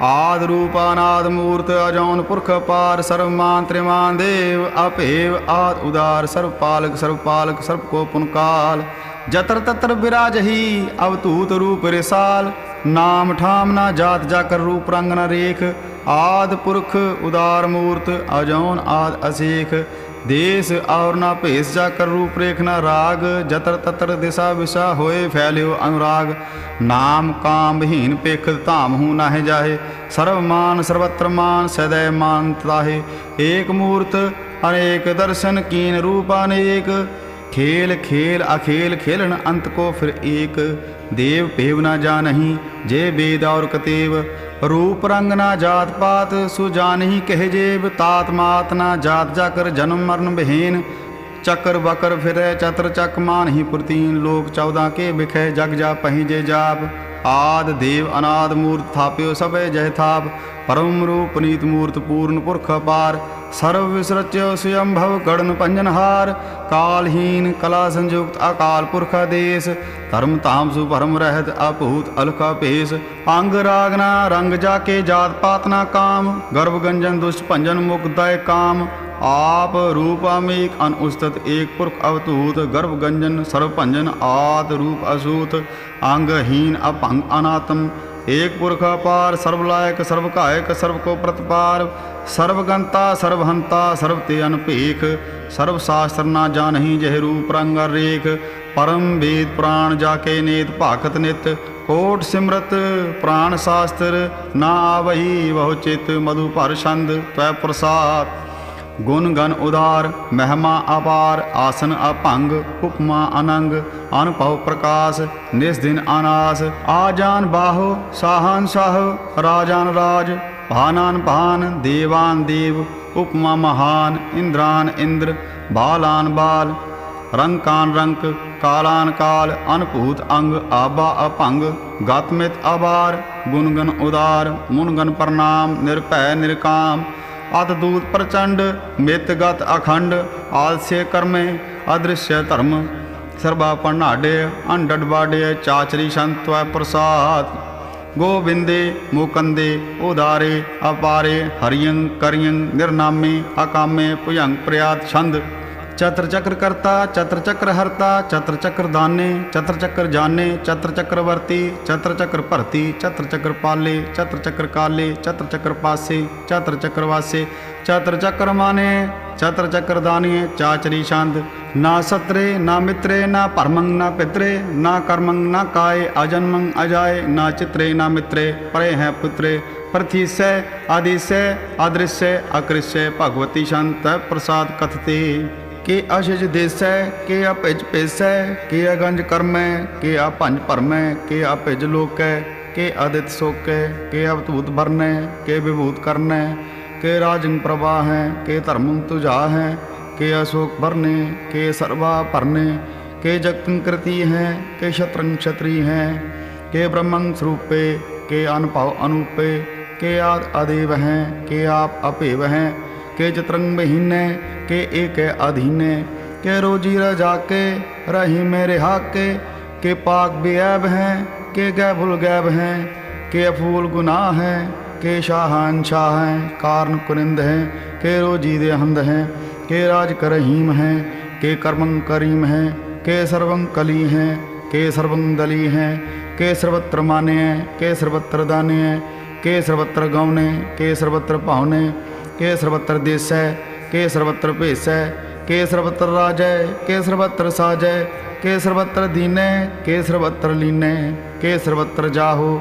आद रूपानाद मूर्त अजौन पुरख पार, सर्वमान त्रिमान देव अपेव आद उदार, सर्वपालक सर्वपालक सर्वको पुनकाल, जतर तत्र विराजही अवतूत रूप रिसाल, नाम ठाम ना जात जाकर रूप रंग न रेख, आद पुरख उदार मूर्त अजौन आद असेख, देश और ना भेष जाकर रूप रेख न राग, जतर ततर दिशा विशा होए फैल्यो अनुराग, नाम काम विहीन पेख धाम हूँ नाहे जाहे, सर्वमान सर्वत्र मान सदैव मान ताहे, एक मूर्त अनेक दर्शन कीन रूप अनेक, खेल खेल अखेल खेलन अंत को फिर एक, देव पेव न जानही जे वेद और कतेव, रूप रंग ना जात पात सुजानही कह जेब, तात मात ना जात जाकर जन्म मरण विहीन, चक्र बकर फिरै चतर चक मान ही पुरतीन, लोक 14 के बिखै जग जा पही जे जाप, आद देव अनाद मूर्त थाप्यो सबे जय थाप, परम रूप नीत मूर्त पूर्ण पुरख पार, सर्व विसृत्य स्वयं भव गणन पंजनहार, कालहीन कला संयुक्त अकाल पुरख देश, धर्म ताम सुभरम रहत अपूत अलख पेश, अंग रागना रंग जाके जात पात ना काम, गर्भ गंजन दुष्ट भंजन मुक्तय काम, आप रूपामेक अनुस्तत एक पुरख अवतूत, गर्भ गंजन सर्व भंजन आद रूप असूत, अंगहीन अपंग अनातम, एक पुरख अपार सर्वलायक सर्वकायक सर्व को प्रतिपार सर्वगंता सर्वहंता सर्व ते अनपेख सर्व शास्त्र ना जानहि जह रूप रंग रेख परम वेद पुराण जाके नेत भाखत नित कोट सिमरत प्राण शास्त्र ना आवही वह चित मधु पर छंद त्वै प्रसाद गुण गण उदार महिमा अपार आसन अभंग उपमा अनंग अनुभव प्रकाश निस्दिन अनास आजान बाहो साहन साह राजान राज भानान भान देवान देव उपमा महान इंद्रान इंद्र बालान बाल रंकान रंक कालान काल अनभूत अंग आबा अभंग गतमित अबार गुणगन उदार मुनगन प्रणाम निर्भय निर्काम अतदूत प्रचंड मितगत अखंड आलस्य कर्मे अदृश्य धर्म सर्वा पन्नाडे अंडड बाडे चाचरी संत प्रसाद गोविंदे मुकंदे उदारे अपारे हरियं करियं निर्नामे अकामे पुयंग प्रयात छंद चत्र चक्र कर्ता चत्र चक्र हरता चत्र चक्र दाने चत्र चक्र जाने चत्र चक्रवर्ती चत्र चक्र भरती चत्र चक्र पाले चत्र चक्र काले चत्र चक्र पासे चत्र चक्र वासे चत्र चक्र माने चत्र चक्र दानिये चाचरी छंद ना सत्रे ना मित्रे ना परमंग ना पित्रे ना कर्मंग ना काय अजन्मंग अजाय ना चित्रे ना मित्रे परे हैं पुत्रे प्रथिस्य आदिश्य अदृश्य अकृष्य भगवती शांत प्रसाद कथते के अशिज देसै के अभिज पेसै के अगंज कर्मै के अपंज भरमै के अभिज लोकै के अदित सोकै के अवधूत भरनै के विभूत करनै के राजंग प्रवाह है के धर्म तुझा है के अशोक भरने के सर्वा भरने के जगकृति हैं के शत्रंग क्षत्रिय हैं के ब्रह्मंग स्वरूपे के अनुभव अनूपे के आद अदेव हैं के आप अपेव हैं के चतरंग महीने के एक अधीने के रोजी रजा के रही मेरे हाके के पाक बेऐब हैं के गैबुल गैब हैं के अफूल गुनाह हैं के शाहान शाह हैं कारण कुरिंद हैं के रोजी देहंद हैं के राज करहीम हैं के कर्मंग करीम हैं के सर्वंग कली हैं के सर्वंग दली हैं के सर्वत्र माने हैं के सर्वत्र दाने हैं के सर्वत्र गौने के सर्वत्र पावने के सर्वत्र देश है के सर्वत्र भेष है के सर्वत्र राजय के सर्वत्र साजय के सर्वत्र दीने के सर्वत्र लीने के सर्वत्र जाहो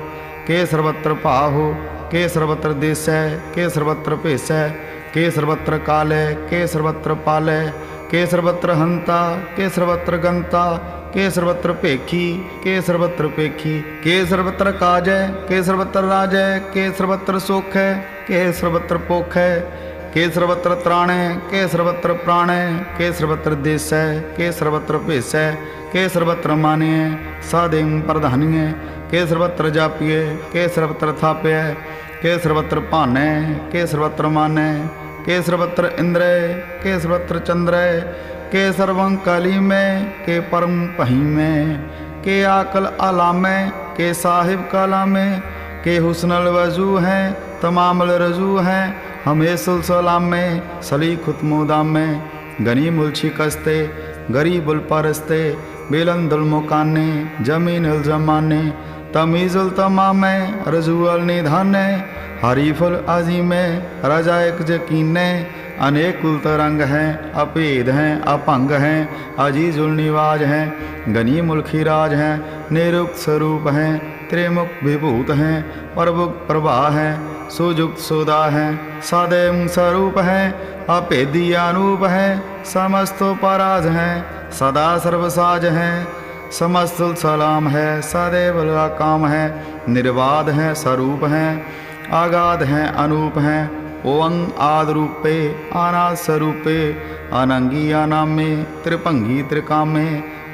के सर्वत्र पाहो के सर्वत्र देश है के सर्वत्र भेष है के सर्वत्र काल है के सर्वत्र पाल है के सर्वत्र हंता के सर्वत्र गंता के सर्वत्र पेखी के सर्वत्र पेखी के सर्वत्र काज है के सर्वत्र राज है के सर्वत्र सुख है के सर्वत्र पोख है के सर्वत्र त्राण है के सर्वत्र प्राण है के सर्वत्र देश है के सर्वत्र भेष है के सर्वत्र माने है सादेव प्रधानी है के सर्वत्र जापिए के सर्वत्र थाप्य के सर्वत्र पाने के सर्वत्र माने के सर्वत्र इंद्र के सर्वत्र चंद्र के सर्वं काली में के परम पही में के आकल आला में के साहिब काला में के हुस्नल वजू हैं तमामल रजू हैं हमें सलाम में सली खुतमोदाम में गनी मुलछी कस्ते गरीबुल परस्ते बेलंदुल मुकाने जमीनुल जमाने तमीजुल तमामे रजूअल निधाने हरीफुल अजीमे रजायक यकीने अनेक कुल तरंग हैं अपेद हैं अपंग हैं अजीजुल निवाज हैं गनी मुल्खी राज हैं निरुक्त स्वरूप हैं त्रिमुख विभूत हैं प्रभुक्त प्रभा हैं सुजुक्त सुदा हैं सदैव स्वरूप हैं अपेदी अनूप हैं समस्तो पराज हैं सदा सर्वसाज हैं समस्त सलाम है सदैव काम है निर्वाद हैं स्वरूप हैं आगाध हैं अनूप हैं ओंग आद रूपे अनाद स्वरूपे अनंगी अनामे त्रिभंगी त्रिकामे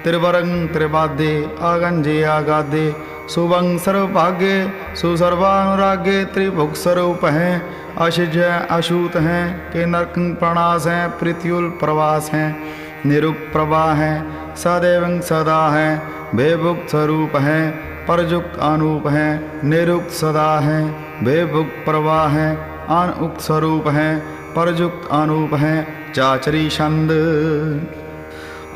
त्रिवरंग त्रिवादे अगंजे आगादे सुभंग सर्वभाग्य सुसर्वानुराग्य त्रिभुग स्वरूप हैं अशिज अशूत हैं के नरक प्रणास हैं पृथ्युल प्रवास हैं निरुक्त प्रभा हैं सदैव सदा हैं बेभुक्त स्वरूप हैं परजुक्त अनूप हैं निरुक्त सदा हैं बेभुक्त प्रभा हैं अनुक्त स्वरूप हैं परजुक्त अनूप हैं चाचरी छंद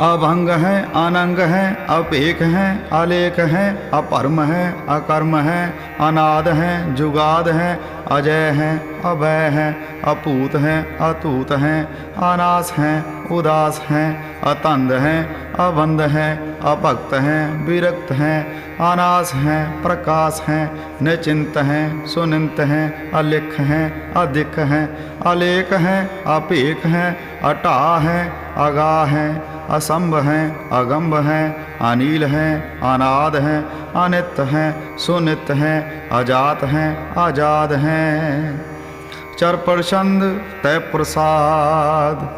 अभंग है, अनंग है, अपेख है, अलेख है, अपरम है, अकर्म है, अनाद है, जुगाद है, अजय है, अभय है, अपूत है, अतूत है, अनास है, उदास है, अतंद है, अबंध है, अभक्त है, विरक्त है, अनास है, प्रकाश है, निचिंत है, सुनिंत है, अलिख है, अधिक है, अलेख है, अपेख है, अटा है, अगा है, असंभ है, अगंभ है, अनील है, अनाद है, अनित है, सुनित है, अजात है, आजाद है। चरपरछंद तय प्रसाद।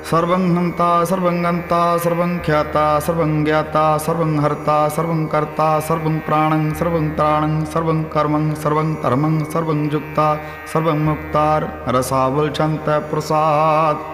सर्वं हंता सर्वं गंता सर्वं ख्याता सर्वं ज्ञाता सर्वं हर्ता सर्वं कर्ता सर्वं प्राणं सर्वं त्राणं सर्वं कर्मं सर्वं धर्मं सर्वं युक्ता सर्वं मुक्तार रसावलचंद तय प्रसाद।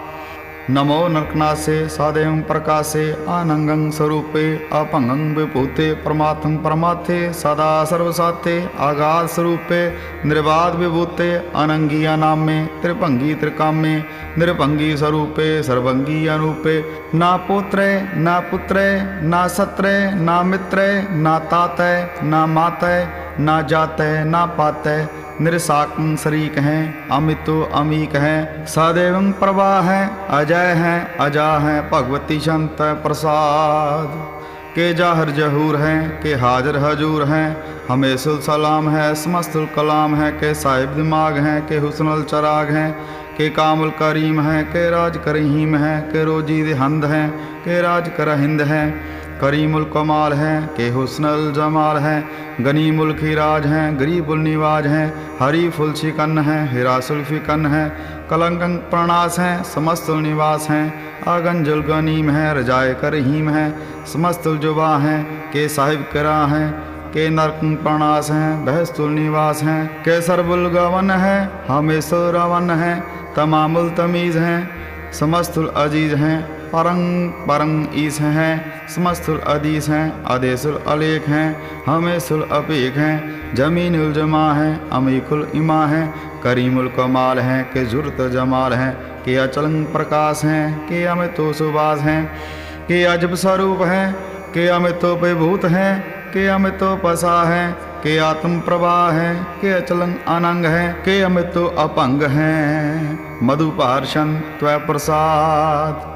नमो नरकनासे सदैव प्रकाशे आनंगं स्वरूपे अपंगं विभूते परमात्म परमार्थे सदा सर्वसाथे आगाध स्वरूपे निर्बाध विभूते अनंगी अनामे त्रिभंगी त्रिकामे निरभंगी स्वरूपे सर्वंगी अनूपे ना पुत्रे ना पुत्रे ना सत्रे ना मित्रे ना ताते ना माते ना जाते ना पाते निरसाकं शरीक हैं अमितो अमीक हैं सदैवं प्रवाह है अजय हैं अजा हैं भगवती शंत प्रसाद। के जाहिर जहूर हैं के हाजिर हजूर हैं हमेशुल सलाम है समस्तुल कलाम है के साहिब दिमाग हैं के हुस्नुल चराग हैं के कामुल करीम हैं के राज करहीम हैं के रोजी दिहंद हैं के राज करहिंद हैं करीमुल कमाल हैं के हुस्नुल जमाल हैं गनीमुल खिराज हैं गरीबुल निवाज हैं हरीफुल शिकन हैं हिरासुल फिकन हैं कलंकं प्रणास हैं समस्तुल निवास हैं आगंजुल गनीम हैं रजाए करहीम हैं समस्तुल जुबा हैं के साहिब करा हैं के नरकं प्रणास हैं बहस्तुल निवास हैं के सरबुल गवन हैं हमेशुल रवन हैं तमामुल तमीज़ हैं समस्तुल अजीज हैं परंग परंग ईस हैं समस्तुल अदीस हैं आदेशुल अलेख हैं हमेशुल अपेख हैं जमीनुल जमा हैं अमीकुल इमा हैं करीमुल कमाल हैं के जुर्त जमाल हैं के अचलंग प्रकाश हैं के अमितो सुबास हैं के अजब स्वरूप हैं के अमितो विभूत हैं के अमितो पसा हैं के आत्म प्रवाह हैं के अचलंग अनंग हैं के अमितो अपंग हैं। मधुपार्शन त्वय प्रसाद।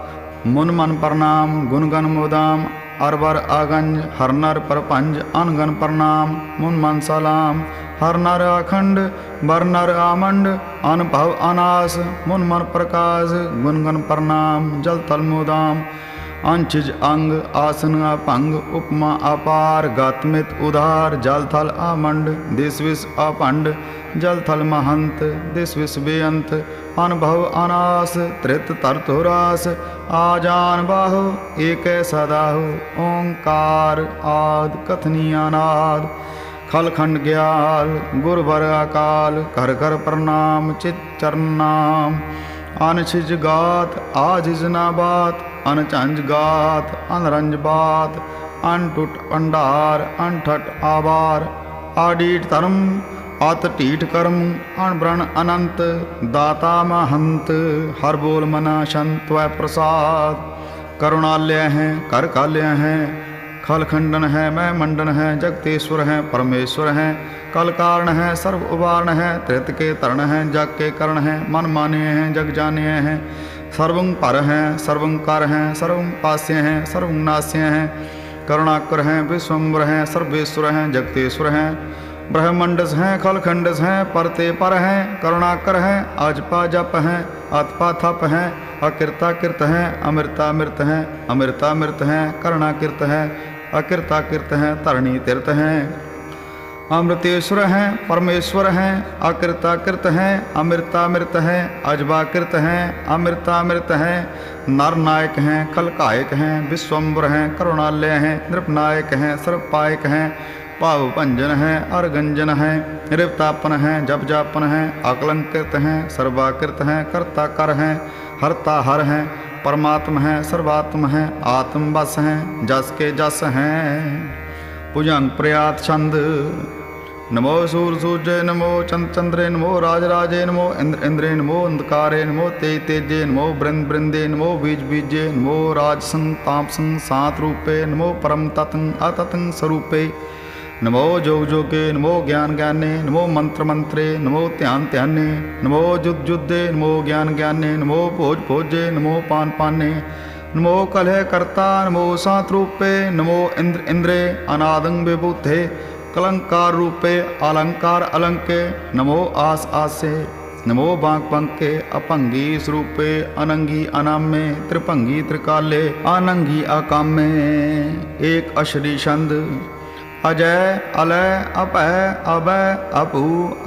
मुन मन प्रणाम गुणगन मुदाम अरबर आगंज हर नर परपंज अनगन प्रणाम मुन मन सलाम हर नर अखंड बर नर आमंड अनुभव अनास मुन मन प्रकाश गुणगन प्रणाम जल तल मुदाम अंचिज अंग आसन अपंग उपमा अपार गात्मित उधार जल थल आमंड दिस विष अपंड जल थल महंत दिस विष बेअंत अनुभव अनास त्रित तरतुरास आजान बाहु एक सदाहु ओंकार आद कथनी अनाद खलखंड ग्याल गुरबर अकाल कर कर प्रणाम चित चरनाम अनछिज गात आजिज ना बात अनचंज गात अनरंज बात अनटुट अंडार अनठट आबार आडीट धर्म अत टीठ कर्म अनब्रण अनंत दाता महंत हर बोल मना शंत व प्रसाद। करुणालय हैं कर काल्य हैं खलखंडन है मैं मंडन है जगतेश्वर हैं परमेश्वर हैं कल कारण है सर्व उबारण है त्रित के तरण हैं जग के करण हैं मन माने हैं जग जाने हैं सर्वं पर हैं सर्वं कर हैं सर्वं पास्य हैं सर्वं नास्य हैं करुणाकर हैं विश्वम्बर हैं सर्वेश्वर हैं जगतेश्वर हैं ब्रह्मंडस हैं खलखंडस हैं परते पर हैं करुणाकर हैं अजपा जप हैं अतपा थप हैं अकृता कृत हैं अमृता मृत हैं अमृता मृत हैं करुणाकृत हैं अकृता कृत हैं तरणी तीर्थ हैं अमृतेश्वर हैं परमेश्वर हैं अकृताकृत हैं अमृतामृत हैं अजबाकृत हैं अमृतामृत हैं नरनायक हैं कलकायक हैं विश्वम्बर हैं करुणालय हैं नृपनायक हैं सर्वपायक हैं पाव भंजन हैं अर्गंजन हैं रिप्तापन हैं जप जापन हैं अकलंकृत हैं सर्वाकृत हैं कर्ता कर हैं हरता हर हैं परमात्म हैं सर्वात्म हैं आत्म बस हैं जस के जस हैं। भुजंग प्रयात छंद। नमो सूर सूर्य नमो चंद्र चंद्रे नमो राज राजे नमो इंद्र इंद्रे नमो अंधकारे नमो तेज तेजे नमो बृंद बृंदे नमो बीज बीजे नमो राजसं तापसं सात रूपे नमो परम ततं अततं स्वरूपे नमो जोग जोगे नमो ज्ञान ज्ञाने नमो मंत्र मंत्रे नमो ध्यान ध्याने नमो युद्ध युद्धे नमो ज्ञान ज्ञाने नमो भोज भोजे नमो पान पाने नमो कलह कर्ता नमो सात रूपे नमो इंद्र इंद्रे अनादं विभूते कलंकार रूपे अलंकार अलंके नमो आस आसे नमो बांक पंके अपंगी स्वरूपे अनंगी अनामे त्रिभंगी त्रिकाले अनंगी अकामे एक अशरी छंद अजय अलय अपह अभय अपू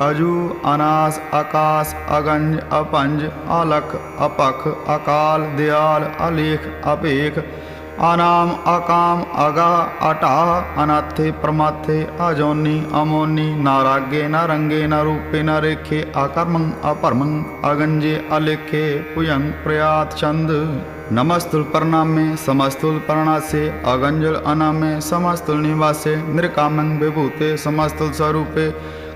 अजू अनास आकाश अगंज अपंज अलख अपख अकाल दयाल अलेख अपेख अनाम अकाम अगा अटा अनाथे प्रमाथे अजोनी अमोनी नारागे न रंगे न रूपे न रेखे अकर्मं अपरमं अगंजे अलेखे पुयं प्रयात चंद नमस्तुल प्रणामे समस्तुल प्रणासे अगंजुल अनामे समस्तुल निवासे निर्कामं विभूते समस्तुल स्वरूपे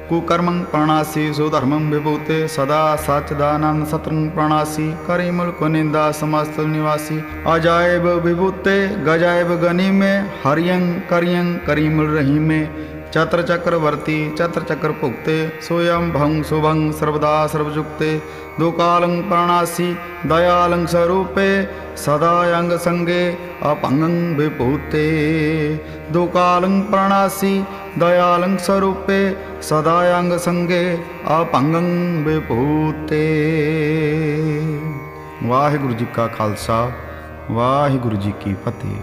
कुकर्मं प्रणासी सुधर्मं विभूते सदा सच्चिदानंद सत्रं प्रणासी करीमुल कुनिंदा समस्तुल निवासी अजायब विभूते गजायब गनी में हरियं करियं करीमुल रही में चत्र चक्रवर्ती चत्र चक्र पुक्ते सोयं भंग शुभं सर्वदा सर्वजुक्ते दुकालं प्रणासी दयालं स्वरूपे सदायंग संगे अपंगं विभूते दुकालं प्रणासी दयालं स्वरूपे सदायंग संगे अपंगं विभूते। वाहिगुरु जी का खालसा वाहिगुरु जी की फतेह।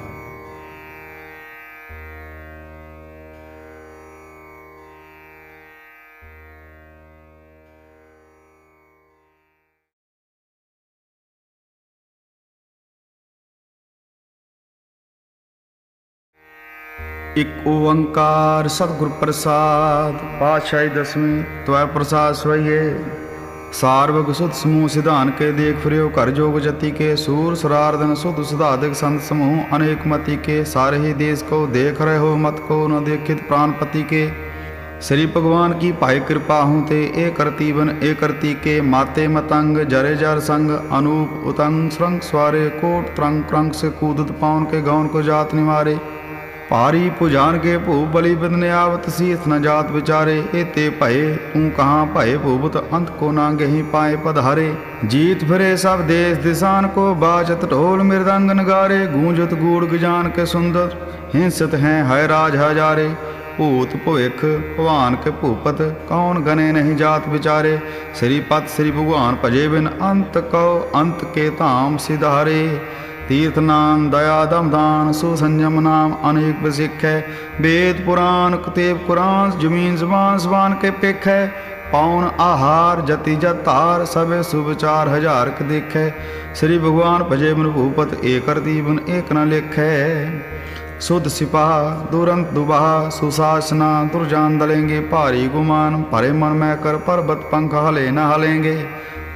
एक ओंकार सतगुरु प्रसाद पातशाही दसवीं त्वै प्रसाद सोइए सार्वग सुध समूह सिद्धान के देख फिरो कर जोग जति के सूर सुरार्दन सुध सुधाधिक संत समूह अनेक मति के सारे ही देश को देख रहे हो मत को न देखित प्राणपति के श्री भगवान की पाई कृपा हूँ ते ए करती बन ए करती के माते मतंग जरे जर संग अनूप उतंग श्रंग स्वारे कोट त्रंग क्रंग से कूदत पावन के गौन को जात निवारे पारी पुजान के भू बलि बिदने आवत शीस न जात विचारे एते भये तू कहाँ भये भूबत अंत को ना गही पाए पधारे जीत फिरे सब देश दिशान को बाजत ढोल मृदंग नगारे गूंजत गूढ़ गजान के सुंदर हिंसत हैं है राज हजारे भूत भविख भगवान के भूपत कौन गने नहीं जात विचारे श्रीपत श्री भगवान भजे बिन अंत को अंत के धाम सिधारे तीर्थ नाम दया दमदान सुसंयम नाम अनेक विसिख है वेद पुराण कुतेब कुरान जमीन जबान जबान के पिख है पौन आहार जति जतार सब सुविचार हजार के देख है श्री भगवान भजे बिन भूपत एक दीवन एक न लिख है शुद्ध सिपाह दुरंत दुबाह सुशासना दुर्जान दलेंगे भारी गुमान भरे मन में कर पर्वत पंख हले न हलेंगे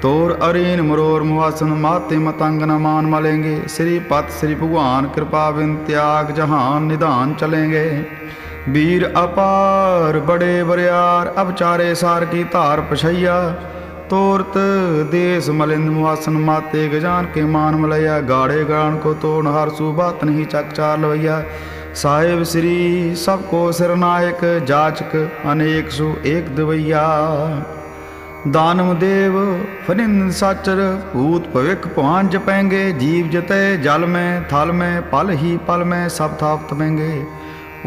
तोर अरीन मरोर मुआसन माते मतंग न मान मलेंगे श्रीपत श्री भगवान कृपा बिन त्याग जहान निदान चलेंगे वीर अपार बड़े बरियार अब चारे सार की तार पछैया तोरत देश मलिंद मुआसन माते गजान के मान मलैया गाढ़े गान को तोड़ हर सुबात नहीं चक चार लवैया साहिब श्री सबको सिरनायक जाचक अनेक सु एक दवैया दानव देव फनिंद साचर भूत भविक पवान जपेंगे जीव जते जल में थल में पल ही पल में सब थाप तपेंगे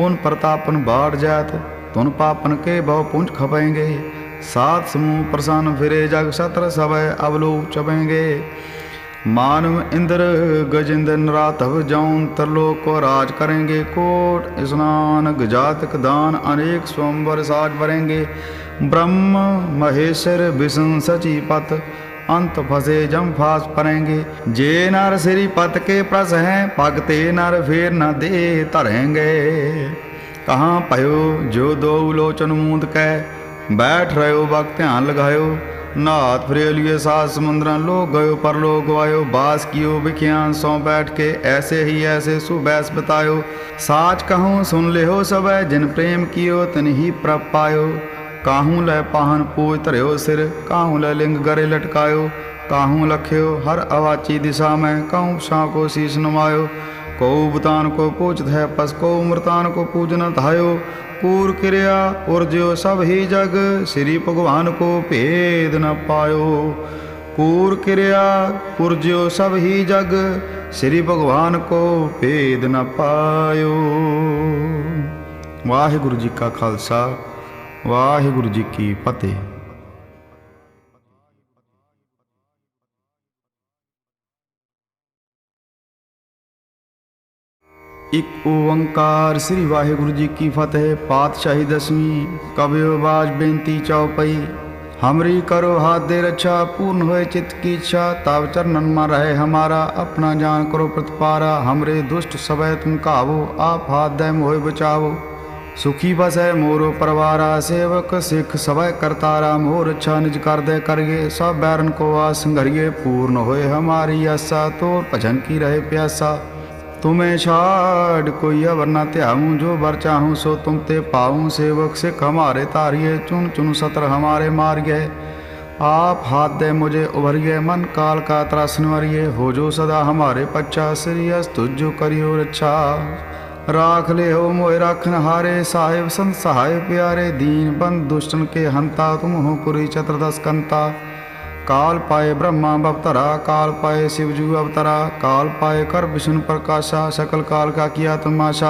उन प्रतापन बाढ़ जात तुन पापन के बहु पुंज खपेंगे सात समूह प्रसन्न फिरे जग सत्र सब अवलोक चपेंगे मानव इंद्र गजेंद्र नरातव जौन तरलोक को राज करेंगे कोट स्नान गजातक दान अनेक स्वयंवर साज भरेंगे ब्रह्म महेश्वर विष्णु सचिपत अंत फंसे जम फास परेंगे जे नर श्रीपत के प्रस हैं भगते नर फेर न दे तरेंगे कहाँ पयो जो दो लोचन मूंद कह बैठ रहे हो वक्त ध्यान लगायो नाथ फ्रेलिए सात समुद्र लोग गयो परलोक गवायो बास कियो विख्यान सौ बैठ के ऐसे ही ऐसे सुबैस बतायो साच कहूँ सुन ले हो सब जिन प्रेम कियो तिन ही प्रभ पायो काहूँ लय पाहन पूज धर्यो सिर काहूँ लय लिंग गरे लटकायो काहूँ लख्यो हर अवाची दिशा में कहूँ शां को शीश नमायो को भूतान को पूजत है पस को मृतान को पूजन धायो पूर क्रिया उर्ज्यो सब ही जग श्री भगवान को भेद न पायो पूर क्रिया उर्ज्यो सब ही जग श्री भगवान को भेद न पायो। वाहिगुरु जी का खालसा वाहिगुरु जी की फतेह। एक ओंकार श्री वाहिगुरु जी की फतेह। पातशाही दसवीं कबियो बाज बेनती चौपई हमरी करो हाथ दे रक्षा पूर्ण होए चित्त की इच्छा तब चरणन में रहे हमारा अपना जान करो प्रतिपारा हमरे दुष्ट सबय तुम कावो आप हाथ दे मोह बचावो सुखी बस है मोरो परवारा सेवक सिख सबय करतारा मोर अच्छा निज कर दे करिए सब बैरन को आस संघरिए पूर्ण होए हमारी आशा तोर भजन की रहे प्यासा तुम्हें छाड़ कोई अवर न त्याऊँ जो बर चाहूँ सो तुम ते पाऊँ सेवक सिख हमारे तारिये चुन चुन सत्र हमारे मारिये आप हाथ दे मुझे उभरिए मन काल का त्रासन वरिये हो जो सदा हमारे पच्चा श्रीयस तुझो करियो रक्षा राख ले हो मोह राखन हारे साहिब संत सहाय प्यारे दीन बंद दुष्टन के हंता तुम हो पुरी चतुर्दश कंता काल पाए ब्रह्मा अवतरा काल पाए शिवजू अवतरा काल पाए कर विष्णु प्रकाशा सकल काल का किया तमाशा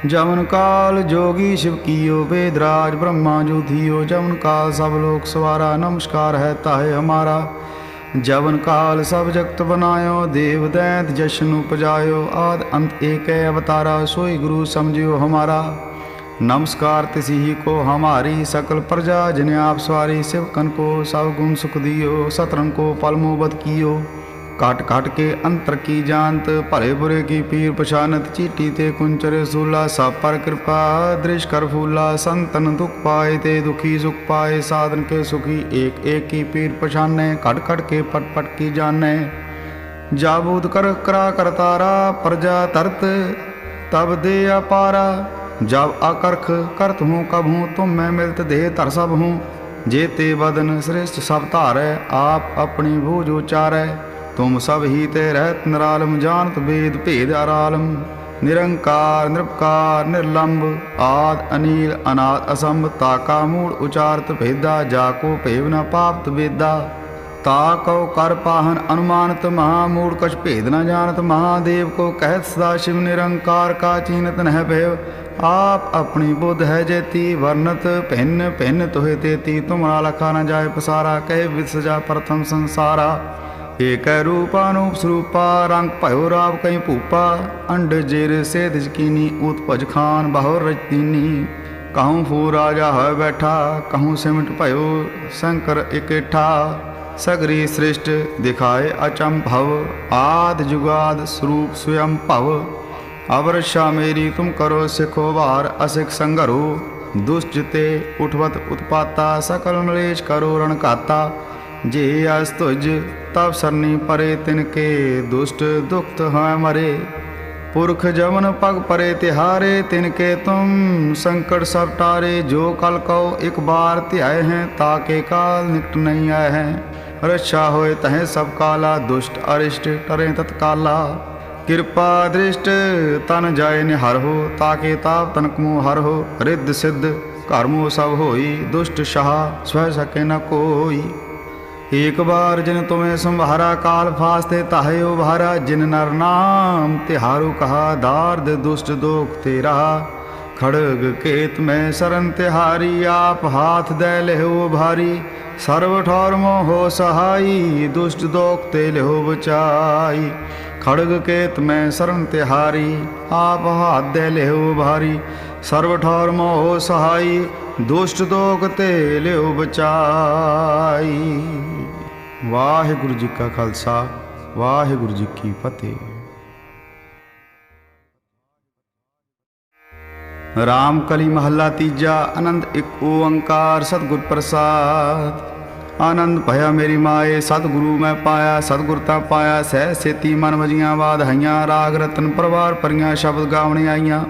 जमन काल जोगी शिव कियो वेदराज ब्रह्मा जो धियो जमन काल सब लोक सवारा नमस्कार है ताहे हमारा जवन काल सब जगत बनायो देव दैत जशन उपजायो आद अंत एक अवतारा सोई गुरु समझियो हमारा नमस्कार तिसी ही को हमारी सकल प्रजा जिन्हें आप सवारी शिवकन को सब गुण सुख दियो सतरन को पलमो बद कियो काट काट के अंतर की जानत भले बुरे की पीर पछानत चीटी ते कुंचरे सूला सब पर कृपा दृश कर फूला संतन दुख पाए ते दुखी सुख पाए साधन के सुखी एक एक की पीर पछाने कट कट के पट पट की जाने जाबूद कर करा करतारा प्रजा तरत तब दे अपारा जब अकर्ख करत हूँ कब हूँ तुम मैं मिलत दे तर सब हूँ जेते बदन श्रेष्ठ सब तारै आप अपनी भूज उचारै तुम सब ही ते रहत निरालम जानत वेद भेद अरालम निरंकार निरपकार निर्लंब आद अनिल अनाद असंभ ताका मूल उचारत भेदा जाको भेव न पापत वेदा ताकौ कर पाहन अनुमानत महामूढ़ कछ भेद न जानत महादेव को कहत सदा शिव निरंकार का चीनत नह भेव आप अपनी बुद्ध है जेती वर्णत भिन्न भिन्न तुहे तेती तुम्हारा लखा न जाए पसारा कहे विद सजा प्रथम संसारा एक रूपानूप स्वरूपा रंग भयो राव कहीं भूपा अंड जेर से दिजकीनी उत्पज खान बहुर रजतीनी कहूँ फू राजा है बैठा कहूँ सिमट भयो शंकर इकट्ठा सगरी सृष्ट दिखाए अचंभव आद जुगाद स्वरूप स्वयं भव अवरक्षा मेरी तुम करो सिखो वार असिख संगरो दुष्टते उठवत उत्पाता सकल मलेश करो रणकाता जे अस्तुज तब सरनी परे तिनके दुष्ट दुखत हैं मरे पुरख जमन पग परे तिहारे तिनके तुम संकट सब टारे जो कल को एक बार त्याए हैं ताके काल निकट नहीं आए हैं रक्षा होए तहें सब काला दुष्ट अरिष्ट टरे तत्काला कृपा दृष्ट तन जाय निहर हो ताके ताप तनकमो हर हो रिद्ध सिद्ध कर्मो सब होई दुष्ट शाह स्व सके न कोई एक बार जिन तुम्हें संभारा काल फास्ते ताहे उभारा जिन नर नाम तिहारु कहा दार्द दुष्ट दोख तेरा खड़ग केत में शरण तिहारी आप हाथ दे लेहो भारी सर्व ठौर मोह सहाई दुष्ट दोख ते लेहो बचाई खड़ग केत में शरण तिहारी आप हाथ दे लेहो भारी सर्व ठौर मोह सहाई दुष्ट दोख ते लेहो बचाई। वाहिगुरु जी का खालसा वाहिगुरु जी की फतेह। राम कली महला तीजा आनंद एक ओंकार सतगुर प्रसाद। ਆਨੰਦ ਭਇਆ ਮੇਰੀ ਮਾਏ, ਸਤਿਗੁਰੂ ਮੈਂ ਪਾਇਆ। ਸਤਿਗੁਰ ਤਾਂ ਪਾਇਆ ਸਹਿ ਸੇਤੀ, ਮਨ ਵਜੀਆਂ ਵਾਧਾਈਆਂ। ਰਾਗ ਰਤਨ ਪਰਵਾਰ ਭਰੀਆਂ, ਸ਼ਬਦ ਗਾਵਣ ਆਈਆਂ।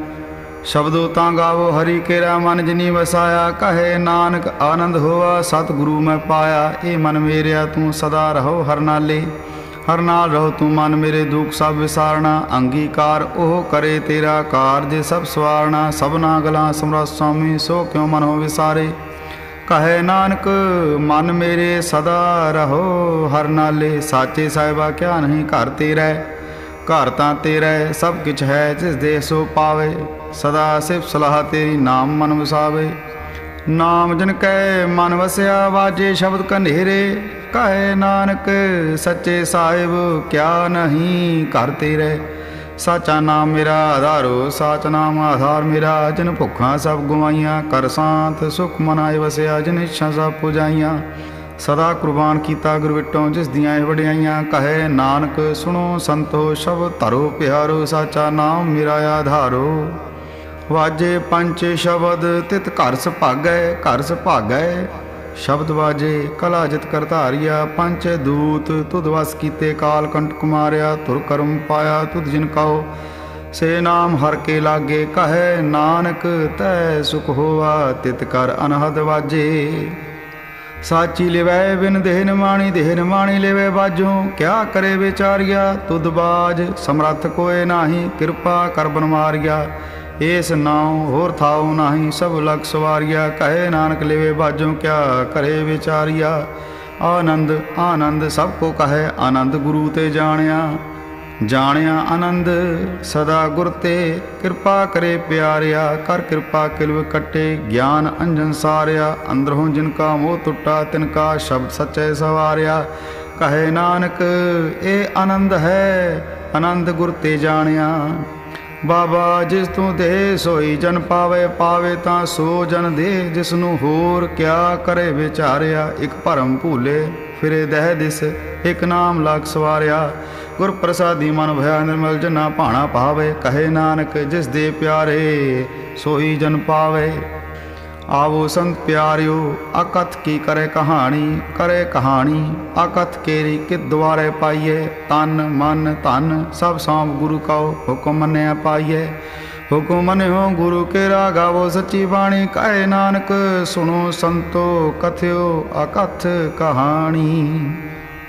ਸ਼ਬਦੋ ਤਾਂ ਗਾਵੋ ਹਰੀ ਕੇਰਾ, ਮਨ ਜਿਨੀ ਵਸਾਇਆ। ਕਹੇ ਨਾਨਕ ਆਨੰਦ ਹੋਆ, ਸਤਿਗੁਰੂ ਮੈਂ ਪਾਇਆ। ਇਹ ਮਨ ਮੇਰਿਆ ਤੂੰ ਸਦਾ ਰਹੋ ਹਰ ਨਾਲੇ, ਹਰ ਨਾਲ ਰਹੋ ਤੂੰ ਮਨ ਮੇਰੇ। ਦੁੱਖ ਸਭ ਵਿਸਾਰਣਾ, ਅੰਗੀਕਾਰ ਉਹ ਕਰੇ ਤੇਰਾ ਕਾਰਜ ਸਭ ਸਵਾਰਣਾ। ਸਭਨਾ ਗਲਾਂ ਸਮਰੱਥ ਸੁਆਮੀ, ਸੋ ਕਿਉ ਮਨ ਹੋ ਵਿਸਾਰੇ। ਕਹੇ ਨਾਨਕ ਮਨ ਮੇਰੇ ਸਦਾ ਰਹੋ ਹਰ ਨਾਲੇ। ਸਾਚੇ ਸਾਹਿਬਾ ਕਿਆ ਨਹੀਂ ਘਰ ਤੇਰਾ, ਘਰ ਤਾਂ ਤੇਰਾ ਸਭ ਕਿਛ ਹੈ। ਜਿਸ ਦੇ ਸੋ ਪਾਵੇ, ਸਦਾ ਸਿਫਤ ਸਲਾਹ ਤੇਰੀ ਨਾਮ ਮਨ ਵਸਾਵੇ। ਨਾਮ ਜਨ ਕੈ ਮਨ ਵਸਿਆ, ਵਾਜੇ ਸ਼ਬਦ ਕਨੇਰੇ। ਕਹੇ ਨਾਨਕ ਸੱਚੇ ਸਾਹਿਬ ਕਿਆ ਨਹੀਂ ਘਰ ਤੇਰੇ। ਸਾਚਾ ਨਾਮ ਮੇਰਾ ਆਧਾਰੋ, ਸਾਚ ਨਾਮ ਆਧਾਰ ਮੇਰਾ। ਜਿਨ ਭੁੱਖਾਂ ਸਭ ਗਵਾਈਆਂ, ਕਰ ਸਾਂਤ ਸੁਖ ਮਨ ਆਏ ਵਸਿਆ। ਜਿਨ ਇੱਛਾ ਸਭ ਪੁਜਾਈਆਂ, ਸਦਾ ਕੁਰਬਾਨ ਕੀਤਾ ਗੁਰ ਵਿਟੋਂ ਜਿਸ ਦੀਆਂ ਇਹ ਵਡਿਆਈਆਂ। ਕਹੇ ਨਾਨਕ ਸੁਣੋ ਸੰਤੋ, ਸ਼ਬਦ ਧਰੋ ਪਿਆਰੋ। ਸਾਚਾ ਨਾਮ ਮੇਰਾ ਆਧਾਰੋ, ਵਾਜੇ ਪੰਚ ਸ਼ਬਦ ਤਿਤ ਘਰ ਸੁਭਾਗੈ, ਘਰ ਸੁਭਾਗੈ। ਸ਼ਬਦ ਵਾਜੇ ਕਲਾ ਜਿਤ ਕਰਧਾਰਿਆ। ਪੰਚ ਦੂਤ ਤੁਧ ਵਸ ਕੀਤੇ, ਕਾਲ ਕੰਟਕ ਮਾਰਿਆ। ਤੁਰ ਕਰਮ ਪਾਇਆ ਤੁਧ ਜਿਨ ਕਹੋ, ਸੇ ਨਾਮ ਹਰ ਕੇ ਲਾਗੇ। ਕਹੇ ਨਾਨਕ ਤੈ ਸੁਖ ਹੋਆ, ਤਿਤ ਕਰ ਅਨਹਦ ਵਾਜੇ। ਸਾਚੀ ਲਿਵੈ ਬਿਨ ਦੇਹ ਨਿਮਾਣੀ, ਦੇਹ ਨਿਮਾਣੀ ਲਿਵੇ ਬਾਝੋਂ। ਕਿਆ ਕਰੇ ਵਿਚਾਰਿਆ ਤੁਧ ਬਾਜ, ਸਮਰੱਥ ਕੋਏ ਨਾਹੀ। ਕਿਰਪਾ ਕਰ ਬਨ ਮਾਰਿਆ, ਏਸ ਨਾਉ ਹੋਰ ਥਾਉ ਨਾਹੀ। ਸਭ ਲਗ ਸਵਾਰਿਆ, ਕਹੇ ਨਾਨਕ ਲਿਵੇ ਬਾਝੋਂ। ਕਿਆ ਕਰੇ ਵਿਚਾਰਿਆ ਆਨੰਦ, ਆਨੰਦ ਸਭ ਕੋ ਕਹੇ। ਆਨੰਦ ਗੁਰੂ ਤੇ ਜਾਣਿਆ, ਜਾਣਿਆ ਆਨੰਦ ਸਦਾ ਗੁਰ ਤੇ। ਕਿਰਪਾ ਕਰੇ ਪਿਆਰਿਆ, ਕਰ ਕਿਰਪਾ ਕਿਲਵ ਕੱਟੇ। ਗਿਆਨ ਅੰਜਨ ਸਾਰਿਆ, ਅੰਦਰੋਂ ਜਿਨ ਕਾ ਮੋਹ ਟੁੱਟਾ। ਤਿਨ ਕਾ ਸ਼ਬਦ ਸੱਚੇ ਸਵਾਰਿਆ। ਕਹੇ ਨਾਨਕ ਇਹ ਆਨੰਦ ਹੈ, ਆਨੰਦ ਗੁਰ ਤੇ ਜਾਣਿਆ। ਬਾਬਾ ਜਿਸ ਤੂੰ ਦੇ ਸੋਈ ਜਨ ਪਾਵੇ, ਪਾਵੇ ਤਾਂ ਸੋ ਜਨ ਦੇ। ਜਿਸ ਨੂੰ ਹੋਰ ਕਿਆ ਕਰੇ ਵਿਚਾਰਿਆ। ਇੱਕ ਭਰਮ ਭੂਲੇ ਫਿਰੇ ਦਹਿ ਦਿਸ, ਇੱਕ ਨਾਮ ਲਗ ਸਵਾਰਿਆ। ਗੁਰ ਪ੍ਰਸਾਦੀ ਮਨ ਭਇਆ ਨਿਰਮਲ, ਜਨਾ ਭਾਣਾ ਪਾਵੇ। ਕਹੇ ਨਾਨਕ ਜਿਸ ਦੇ ਪਿਆਰੇ, ਸੋਈ ਜਨ ਪਾਵੇ। ਆਵੋ ਸੰਤ ਪਿਆਰਿਓ, ਅਕਥ ਕੀ ਕਰੇ ਕਹਾਣੀ। ਕਰੇ ਕਹਾਣੀ ਅਕਥ ਕੇਰੀ, ਕਿਤ ਦੁਆਰੇ ਪਾਈਏ। ਤਨ ਮਨ ਧਨ ਸਭ ਸੌਂਪ ਗੁਰੂ ਕਉ, ਹੁਕਮ ਮੰਨਿਆ ਪਾਈਏ। ਹੁਕਮ ਮੰਨਿਓ ਗੁਰੂ ਕੇਰਾ, ਗਾਵੋ ਸੱਚੀ ਬਾਣੀ। ਕਹੇ ਨਾਨਕ ਸੁਣੋ ਸੰਤੋ, ਕਥਿਓ ਅਕਥ ਕਹਾਣੀ।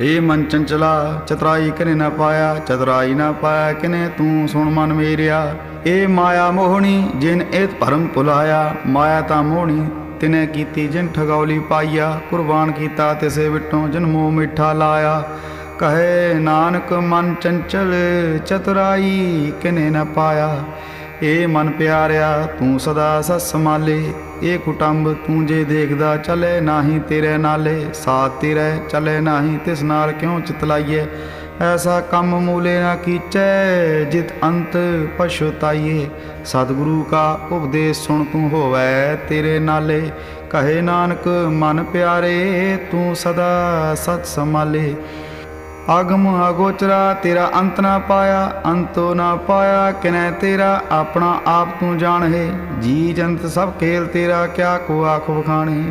ਇਹ ਮਨ ਚੰਚਲਾ, ਚਤਰਾਈ ਕਿਨੇ ਨਾ ਪਾਇਆ। ਚਤਰਾਈ ਨਾ ਪਾਇਆ ਕਿਨੇ, ਤੂੰ ਸੁਣ ਮਨ ਮੇਰਿਆ। ਇਹ ਮਾਇਆ ਮੋਹਣੀ, ਜਿਨ ਏਤ ਭਰਮ ਭੁਲਾਇਆ। ਮਾਇਆ ਤਾਂ ਮੋਹਣੀ ਤਿਨੇ ਕੀਤੀ, ਜਿਨ ਠਗੌਲੀ ਪਾਈਆ। ਕੁਰਬਾਨ ਕੀਤਾ ਤਿਸੇ ਵਿਟੋਂ, ਜਿਨ ਮੋਹ ਮਿੱਠਾ ਲਾਇਆ। ਕਹੇ ਨਾਨਕ ਮਨ ਚੰਚਲ, ਚਤੁਰਾਈ ਕਿਨੇ ਨਾ ਪਾਇਆ। ਇਹ ਮਨ ਪਿਆਰਿਆ ਤੂੰ ਸਦਾ ਸਤ ਸੰਭਾਲੇ। ਇਹ ਕੁਟੰਬ ਤੂੰ ਜੇ ਦੇਖਦਾ, ਚਲੇ ਨਾਹੀ ਤੇਰੇ ਨਾਲੇ। ਸਾਥ ਤੇਰੇ ਚਲੇ ਨਾਹੀ, ਤਿਸ ਨਾਲ ਕਿਉਂ ਚਿਤ ਲਾਈਏ। ਐਸਾ ਕੰਮ ਮੂਲੇ ਨਾ ਕੀਚੈ, ਜਿਤ ਅੰਤ ਪਛੁਤਾਈਏ। ਸਤਿਗੁਰੂ ਕਾ ਉਪਦੇਸ਼ ਸੁਣ, ਤੂੰ ਹੋਵੈ ਤੇਰੇ ਨਾਲੇ। ਕਹੇ ਨਾਨਕ ਮਨ ਪਿਆਰੇ, ਤੂੰ ਸਦਾ ਸਤ ਸੰਭਾਲੇ। ਆਗਮ ਅਗੋਚਰਾ ਤੇਰਾ ਅੰਤ ਨਾ ਪਾਇਆ, ਅੰਤੋ ਨਾ ਪਾਇਆ ਕਿਨੈ ਤੇਰਾ। ਆਪਣਾ ਆਪ ਤੂੰ ਜਾਣਹਿ, ਜੀ ਜੰਤ ਸਭ ਖੇਲ ਤੇਰਾ। ਕਿਆ ਕੋ ਆਖ ਵਖਾਣੇ,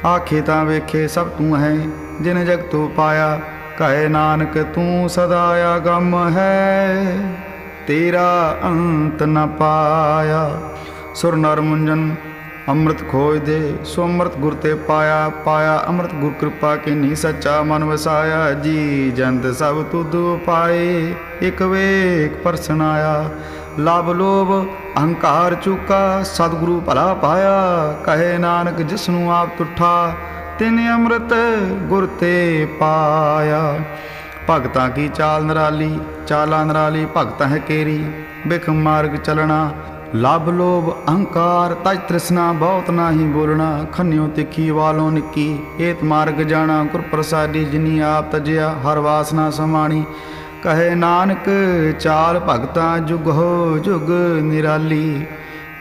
ਆਖੇ ਤਾਂ ਵੇਖੇ ਸਭ ਤੂੰ ਹੈ, ਜਿਨ ਜਗ ਤੂੰ ਪਾਇਆ। ਕਹੇ ਨਾਨਕ ਤੂੰ ਸਦਾ ਆਗਮ ਹੈ, ਤੇਰਾ ਅੰਤ ਨ ਪਾਇਆ। ਸੁਰ ਨਰ ਮੁੰਜਨ ਅੰਮ੍ਰਿਤ ਖੋਜ ਦੇ, ਸੋ ਅੰਮ੍ਰਿਤ ਗੁਰ ਤੇ ਪਾਇਆ। ਪਾਇਆ ਅੰਮ੍ਰਿਤ ਗੁਰ ਕਿਰਪਾ ਕੀਨੀ, ਸੱਚਾ ਮਨ ਵਸਾਇਆ। ਜੀ ਜੰਤ ਸਭ ਤੁਧ ਪਾਏ, ਇਕ ਵੇਖ ਪਰਸਨ ਆਇਆ। ਲਭ ਲੋਭ ਅਹੰਕਾਰ ਚੁਕਾ, ਸਤਿਗੁਰੂ ਭਲਾ ਪਾਇਆ। ਕਹੇ ਨਾਨਕ ਜਿਸਨੂੰ ਆਪ ਤੁਠਾ, ਤਿਨ ਅੰਮ੍ਰਿਤ ਗੁਰ ਤੇ ਪਾਇਆ। ਭਗਤਾਂ ਕੀ ਚਾਲ ਨਿਰਾਲੀ, ਚਾਲਾਂ ਨਿਰਾਲੀ ਭਗਤਾਂ ਹੈ ਕੇਰੀ। ਬਿਖ ਮਾਰਗ ਚਲਣਾ, ਲਭ ਲੋਭ ਅਹੰਕਾਰ ਤਜ ਤ੍ਰਿਸ਼ਨਾ। ਬਹੁਤ ਨਾਹੀ ਬੋਲਣਾ, ਖੰਨਿਓ ਤਿੱਖੀ ਵਾਲੋਂ ਨਿੱਕੀ। ਏਤ ਮਾਰਗ ਜਾਣਾ ਗੁਰ ਪ੍ਰਸਾਦੀ, ਜਿਨੀ ਆਪ ਤਜਿਆ ਹਰ ਵਾਸਨਾ ਸਮਾਣੀ। ਕਹੇ ਨਾਨਕ ਚਾਲ ਭਗਤਾਂ ਜੁਗ ਹੋ ਜੁਗ ਨਿਰਾਲੀ।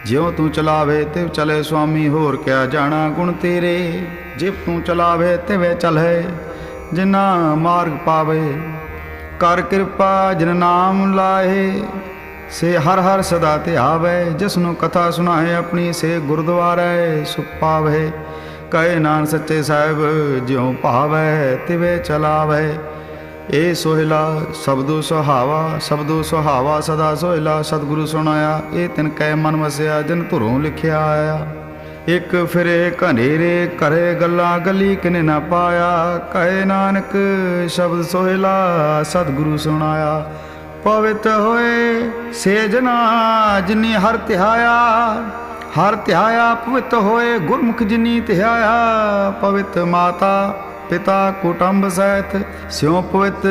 ਜਿਉ ਤੂੰ ਚਲਾਵੇ ਤਿਵ ਚਲੇ ਸੁਆਮੀ, ਹੋਰ ਕਿਆ ਜਾਣਾ ਗੁਣ ਤੇਰੇ। ਜਿਵ ਤੂੰ ਚਲਾਵੇ ਤਿਵੇਂ ਚਲੈ, ਜਿਨਾ ਮਾਰਗ ਪਾਵੇ। ਕਰ ਕਿਰਪਾ ਜਿਨ ਨਾਮ ਲਾਏ, ਸੇ ਹਰ ਹਰ ਸਦਾ ਧਿਆਵੈ। ਜਿਸਨੂੰ ਕਥਾ ਸੁਣਾਏ ਆਪਣੀ, ਸੇ ਗੁਰਦੁਆਰੇ ਸੁਖ ਪਾਵੇ। ਕਹੇ ਨਾਨਕ ਸੱਚੇ ਸਾਹਿਬ ਜਿਉ ਭਾਵੈ ਤਿਵੇਂ ਚਲਾਵੈ। ਇਹ ਸੋਹਿਲਾ ਸਬਦੋ ਸੁਹਾਵਾ ਸਦਾ ਸੋਹਿਲਾ। ਸਤਿਗੁਰੂ ਸੁਣਾਇਆ ਇਹ ਤਿਨ ਕੈ ਮਨ ਵਸਿਆ ਜਿਨ ਧੁਰੋਂ ਲਿਖਿਆ ਆਇਆ। ਇੱਕ ਫਿਰੇ ਘਨੇਰੇ ਘਰੇ ਗੱਲਾਂ ਗੱਲੀ ਕਿਨੇ ਨਾ ਪਾਇਆ। ਕਹੇ ਨਾਨਕ ਸ਼ਬਦ ਸੋਹਿਲਾ ਸਤਿਗੁਰੂ ਸੁਣਾਇਆ। ਪਵਿੱਤ ਹੋਏ ਸੇ ਜਨਾ ਜਿਨੀ ਹਰ ਧਿਆਇਆ ਪਵਿੱਤ ਹੋਏ ਗੁਰਮੁਖ ਜਿਨੀ ਧਿਆਇਆ। ਪਵਿੱਤ ਮਾਤਾ ਪਿਤਾ ਕੁਟੰਬ ਸਹਿਤ ਸਿਉ ਪਵਿੱਤ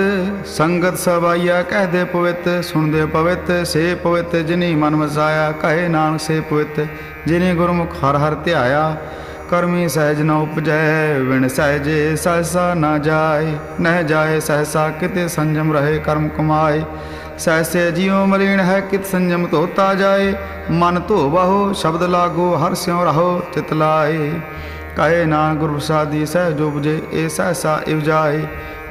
ਸੰਗਤ ਸਬਾਈਆ। ਕਹਦੇ ਪਵਿੱਤ ਸੁਣਦੇ ਪਵਿੱਤ ਸੇ ਪਵਿੱਤ ਜਿਨੀ ਮਨ ਵਸਾਇਆ। ਕਹੇ ਨਾਨਕ ਸੇ ਪਵਿੱਤ ਜਿਨੇ ਗੁਰਮੁਖ ਹਰ ਹਰ ਧਿਆਇਆ। ਕਰਮੀ ਸਹਿਜ ਨ ਉਪਜੈ ਵਿਣ ਸਹਿਜੇ ਸਹਸਾ ਨਾ ਜਾਏ। ਨਹਿ ਜਾਏ ਸਹਸਾ ਕਿਤੇ ਸੰਜਮ ਰਹੇ ਕਰਮ ਕਮਾਏ। ਸਹਿਸੇ ਜਿਉ ਮਲੀਨ ਹੈ ਕਿਤ ਸੰਜਮ ਧੋਤਾ ਜਾਏ। ਮਨ ਧੋਵਹੁ ਸ਼ਬਦ ਲਾਗੋ ਹਰ ਸਿਉ ਰਹੋ ਚਿਤ ਲਾਏ। ਕਹੇ ਨਾਨਕ ਗੁਰ ਪ੍ਰਸਾਦੀ ਸਹਿਜ ਉਪਜੇ ਇਹ ਸਹਸਾ ਇਵਜਾਏ।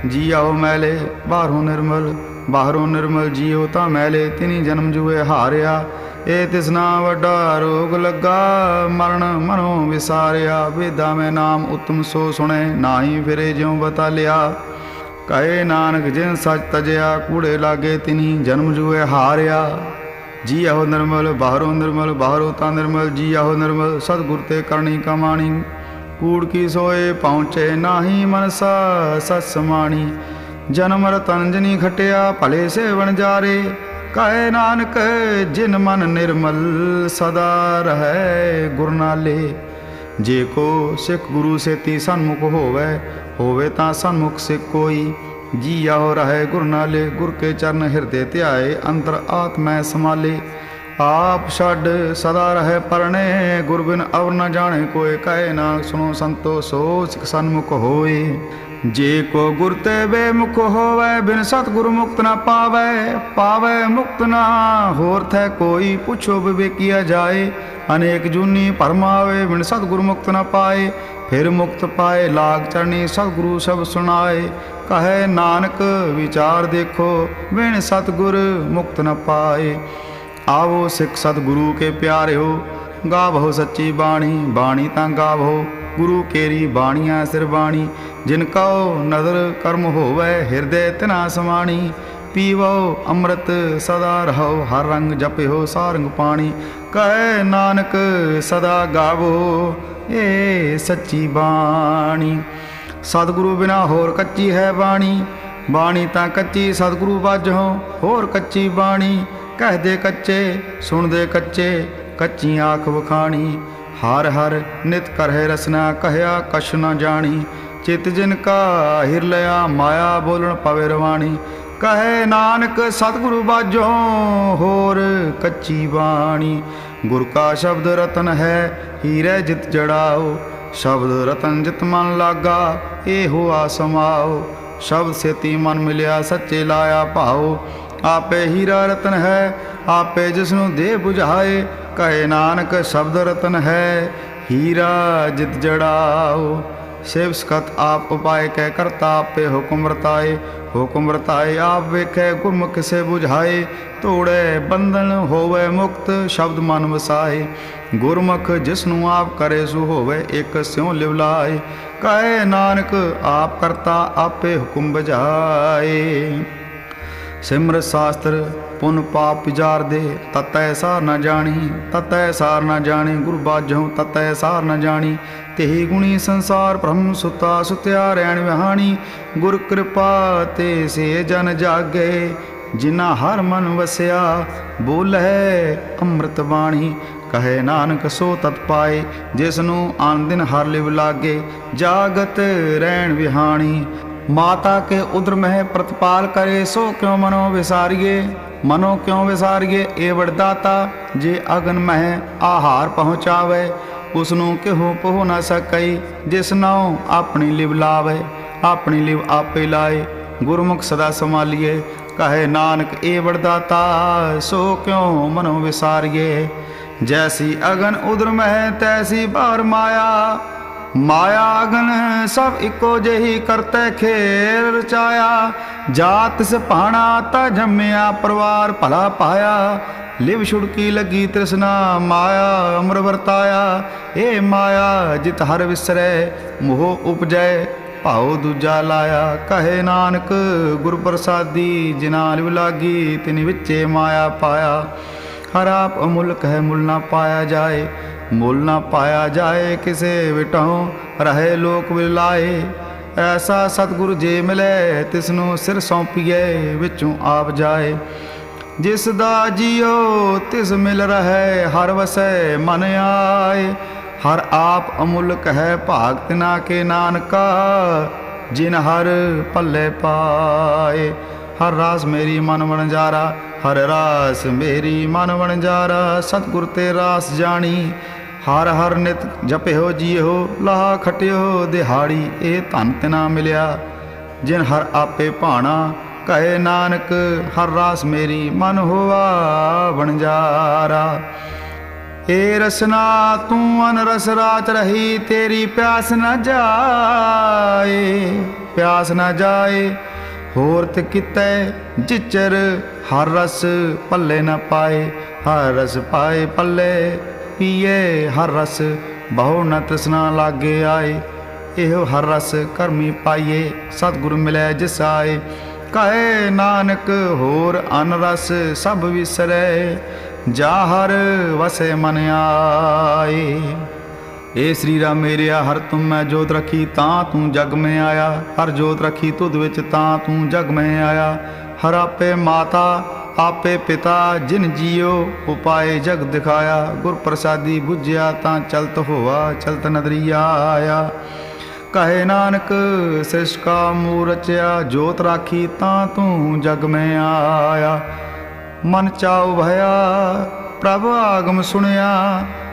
ਜੀ ਆਓ ਮੈਲੇ ਬਾਹਰੋਂ ਨਿਰਮਲ ਜੀਉ ਤਾਂ ਮੈਲੇ ਤਿਨੀ ਜਨਮ ਜੂਏ ਹਾਰਿਆ। ਇਹ ਤਿਸਨਾ ਵੱਡਾ ਰੋਗ ਲੱਗਾ ਮਰਨ ਮਨੋਂ ਵਿਸਾਰਿਆ। ਵੇਦਾਂ ਮੈਂ ਨਾਮ ਉਤਮ ਸੋ ਸੁਣੇ ਨਾਹੀ ਫਿਰੇ ਜਿਉ ਬਤਾ ਲਿਆ। ਕਹੇ ਨਾਨਕ ਜਿਨ ਸੱਚ ਤਜਿਆ ਕੂੜੇ ਲਾਗੇ ਤਿਨੀ ਜਨਮ ਜੂਏ ਹਾਰਿਆ। ਜੀ ਆਹੋ ਨਿਰਮਲ ਬਾਹਰੋਂ ਤਾਂ ਨਿਰਮਲ। ਜੀ ਆਹੋ ਨਿਰਮਲ ਸਤਿਗੁਰ ਤੇ ਕਰਨੀ ਕਮਾਣੀ। ਕੂੜ ਕੀ ਸੋਏ ਪਹੁੰਚੇ ਨਾਹੀ ਮਨਸਾ ਸਤ ਸਮਾਣੀ। ਜਨਮ ਰਤਨ ਜਨੀ ਖਟਿਆ ਭਲੇ ਸੇਵਨ ਜਾਰੇ। ਕਹੇ ਨਾਨਕ ਜਿਨ ਮਨ ਨਿਰਮਲ ਸਦਾ ਰਹੈ ਗੁਰ ਨਾਲੇ। ਜੇ ਕੋ ਸਿੱਖ ਗੁਰੂ ਸੇਤੀ ਸਨਮੁਖ ਹੋਵੇ ਤਾਂ ਸਨਮੁਖ ਸਿੱਖ ਕੋਈ। ਜੀ ਆਹੋ ਰਹੈ ਗੁਰ ਨਾਲੇ। ਗੁਰ ਕੇ ਚਰਨ ਹਿਰਦੇ ਧਿਆਏ ਅੰਤਰ ਆਤਮੈ ਸਮਾਲੇ। ਆਪ ਛੱਡ ਸਦਾ ਰਹਿ ਪਰਣੇ ਗੁਰ ਬਿਨ ਅਵਰ ਨ ਜਾਣੇ ਕੋਇ। ਕਹੇ ਨਾਨਕ ਸੁਣੋ ਸੰਤੋ ਸੋ ਸਿੱਖ ਸਨਮੁਖ ਹੋਏ। ਜੇ ਕੋ ਗੁਰ ਤੇ ਬੇਮੁਖ ਹੋਵੇ ਬਿਨ ਸਤਿਗੁਰ ਮੁਕਤ ਨਾ ਪਾਵੇ ਮੁਕਤ ਨਾ ਹੋਰ ਥੈ ਕੋਈ। ਪੁੱਛੋ ਵਿਵੇਕੀਆ ਜਾਏ ਅਨੇਕ ਜੂਨੀ ਭਰਮਾਵੇ ਬਿਨ ਸਤਿਗੁਰ ਮੁਕਤ ਨਾ ਪਾਏ। ਫਿਰ ਮੁਕਤ ਪਾਏ ਲਾਗ ਚਰਣੀ ਸਤਿਗੁਰੂ ਸਭ ਸੁਣਾਏ। ਕਹੇ ਨਾਨਕ ਵਿਚਾਰ ਦੇਖੋ ਬਿਨ ਸਤਿਗੁਰ ਮੁਕਤ ਨ ਪਾਏ। ਆਵੋ ਸਿੱਖ ਸਤਿਗੁਰੂ ਕੇ ਪਿਆਰਿਓ ਗਾਵੋ ਸੱਚੀ ਬਾਣੀ ਤਾਂ ਗਾਵੋ ਗੁਰੂ ਕੇਰੀ ਬਾਣੀਆਂ ਸਿਰ ਬਾਣੀ। ਜਿਨ ਕਉ ਨਦਰ ਕਰਮ ਹੋਵੇ ਹਿਰਦੇ ਤਿਨਾ ਸਮਾਣੀ। ਪੀਵੋ ਅੰਮ੍ਰਿਤ ਸਦਾ ਰਹੋ ਹਰ ਰੰਗ ਜਪਿਓ ਸਾਰੰਗ ਪਾਣੀ। ਕਹੇ ਨਾਨਕ ਸਦਾ ਗਾਵੋ ਇਹ ਸੱਚੀ ਬਾਣੀ। ਸਤਿਗੁਰੂ ਬਿਨਾ ਹੋਰ ਕੱਚੀ ਹੈ ਬਾਣੀ ਤਾਂ ਕੱਚੀ ਸਤਿਗੁਰੂ ਬਾਝੋਂ ਹੋਰ ਕੱਚੀ ਬਾਣੀ। ਕਹਦੇ ਕੱਚੇ ਸੁਣਦੇ ਕੱਚੀ ਆਖ ਵਖਾਣੀ। ਹਰ ਹਰ ਨਿਤ ਕਰਹਿ ਰਸਨਾ ਕਹਿਆ ਕਛ ਨ ਜਾਣੀ। ਚਿਤ ਜਿਨ ਕਾ ਹਿਰ ਲਿਆ ਮਾਇਆ ਬੋਲਣ ਪਵੇ ਰਵਾਣੀ। ਕਹੇ ਨਾਨਕ ਸਤਿਗੁਰੂ ਬਾਝੋਂ ਹੋਰ ਕੱਚੀ ਬਾਣੀ। ਗੁਰ ਕਾ ਸ਼ਬਦ ਰਤਨ ਹੈ ਹੀਰੇ ਜਿਤ ਜੜਾਓ। ਸ਼ਬਦ ਰਤਨ ਜਿਤ ਮਨ ਲਾਗਾ ਇਹੋ ਆਸਮਾਓ। ਸ਼ਬਦ ਸੇਤੀ ਮਨ ਮਿਲਿਆ ਸੱਚੇ ਲਾਇਆ ਭਾਓ। ਆਪੇ ਹੀਰਾ ਰਤਨ ਹੈ ਆਪੇ ਜਿਸਨੂੰ ਦੇ ਬੁਝਾਏ। ਕਹੇ ਨਾਨਕ ਸ਼ਬਦ ਰਤਨ ਹੈ ਹੀਰਾ ਜਿਤ ਜੜਾਓ। ਸੇਵ ਸਕਤ ਆਪ ਉਪਾਏ ਕਹਿ ਕਰਤਾ ਆਪੇ ਹੁਕਮ ਵਰਤਾਏ। ਆਪ ਵੇਖੇ ਗੁਰਮੁਖ ਸੇ ਬੁਝਾਏ। ਤੋੜੇ ਬੰਧਨ ਹੋਵੇ ਮੁਕਤ ਸ਼ਬਦ ਮਨ ਵਸਾਏ। ਗੁਰਮੁਖ ਜਿਸਨੂੰ ਆਪ ਕਰੇ ਸੋ ਹੋਵੇ ਇੱਕ ਸਿਉ ਲਿਵ ਲਾਏ। ਕਹੇ ਨਾਨਕ ਆਪ ਕਰਤਾ ਆਪੇ ਹੁਕਮ ਬਜਾਏ। ਸਿਮਰ ਸ਼ਾਸਤਰ ਪੁਨ ਪਾਪ ਵਿਚਾਰਦੇ ਤਤੈ ਸਾਰ ਨ ਜਾਣੀ। ਗੁਰ ਬਾਝੋਂ ਤਤੈ ਸਾਰ ਨ ਜਾਣੀ। तेहि गुणी संसार ब्रह्म सुता सुत्या रैण विहाणी। गुर कृपा ते से जन जागे जिना हर मन वसिया। बोलै अमृत बाणी कहे नानक सो तत पाए। जिसनू आन दिन हर लिव लागे जागत रैण विहाणी। माता के उदर मह प्रतिपाल करे सो क्यों मनो विसारिए। मनो क्यों विसारिए ए वरदाता जे अगन मह आहार पहुँचावे। उसनू किहो पोह न सकई जिस नाउ अपनी लिव लावे। अपनी लिव आपे लाए गुरमुख सदा संभालिए। कहे नानक ए वरदाता सो क्यों मनो विसारिए। जैसी अगन उदर मह तैसी बार माया। माया अगन सब इको जेही करते खेल रचाया। जात से पहाना ता जम्मिया परिवार भला पाया। लिव छुड़की लगी तृष्णा माया अमर वरताया। ए माया जित हर विसरै मोह उपजै भाव दूजा लाया। कहे नानक गुर प्रसादी जिना लिव लागी तिन विचे माया पाया। हर आप अमुल्क है मुल ना पाया जाए, मुल ना पाया जाए किसे विटहूँ रहे लोक विलाए। ऐसा सतगुरु जे मिले तिसनों सिर सौंपीए विचों आप जाए। जिस दा जियो तिस मिल रहे हर वसै मन आए। हर आप अमुल्क है भाग तिना के नानका जिन हर पल्ले पाए। हर रास मेरी मन वणजारा, हर रास मेरी मन वणजारा। सतगुर ते रास जानी हर हर नित जपियो जियो लाहा खटियो दिहाड़ी। ए धन तिना मिलिया जिन हर आपे भाना। कहे नानक हर रास मेरी मन होवा वणजारा। ए रसना तू अन रस राच रही तेरी प्यास न जाए, प्यास न जाए होरत कितै जिचर हर रस पल्ले न पाए। हर रस पाए पल्ले पीए हर रस बहु न तृष्णा लागे आए। एहो हर रस करमी पाइए सतगुरु मिलै जिस आए। कहे नानक होर अन रस सब विसरै जा हर वसे मन आए। ए श्री राम मेरिया हर तुम मैं जोत रखी तां तू जग में आया। हर जोत रखी तुद विच तां तू जग में आया। हर आपे माता आपे पिता जिन जियो उपाय जग दिखाया। गुर प्रसादी बुझिया तां चलत होवा चलत नदरिया आया। कहे नानक सृष्ट का मूर रचया जोत राखी तां तू जग में आया। मन चाओ भया प्रभ आगम सुनिया।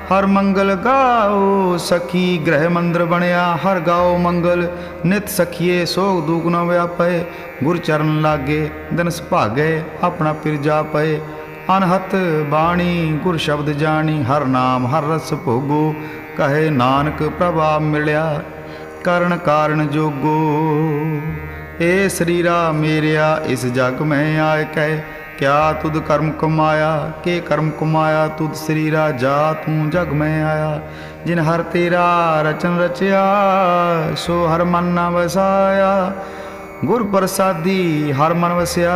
हर मंगल गाओ सखी ग्रह मंदिर बनया। हर गाओ मंगल नित सखिए सोग दुख न व्यापे। गुर चरण लागे दिन सुभागे अपना पिर जापे। अनहत बाणी गुर शब्द जानी हर नाम हर रस भोगो। कहे नानक प्रभाव मिलिया करण कारण जोगो। ए शरीरा मेरिया इस जग में आए कह क्या तुद कर्म कमाया। के कर्म कमाया तुद शरीरा जा तू जग में आया। जिन हर तेरा रचन रचया सो हर मन न वसाया। गुर प्रसादी हर मन वसया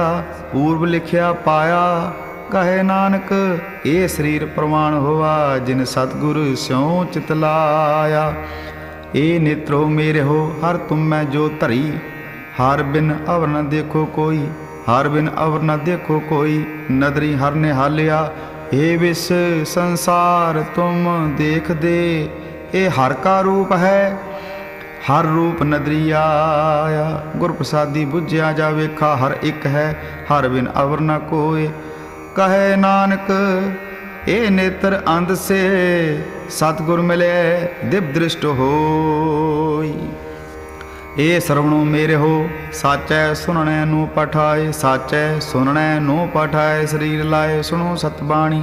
पूर्व लिखिया पाया। कहे नानक ए शरीर प्रमाण होवा जिन सतगुरु स्यों चित लाया। ए नेत्रो मेरे हो हर तुम मैं जो धरी। हर बिन अवर न देखो कोई, हर बिन अवर न देखो कोई। नदरी हर ने हालिया हे विस संसार तुम देख दे। ए हर का रूप है हर रूप नदरी आया। गुर प्रसादी बुझिया जा वेखा हर एक है हर बिन अवर न कोय। कहे नानक ए नेत्र अंध से सतगुर मिले दिव्य दृष्ट होई। ए श्रवणो मेरे हो साचै सुनने नू पठाए। साचै सुनने नू पठाए शरीर लाए सुनो सतबाणी।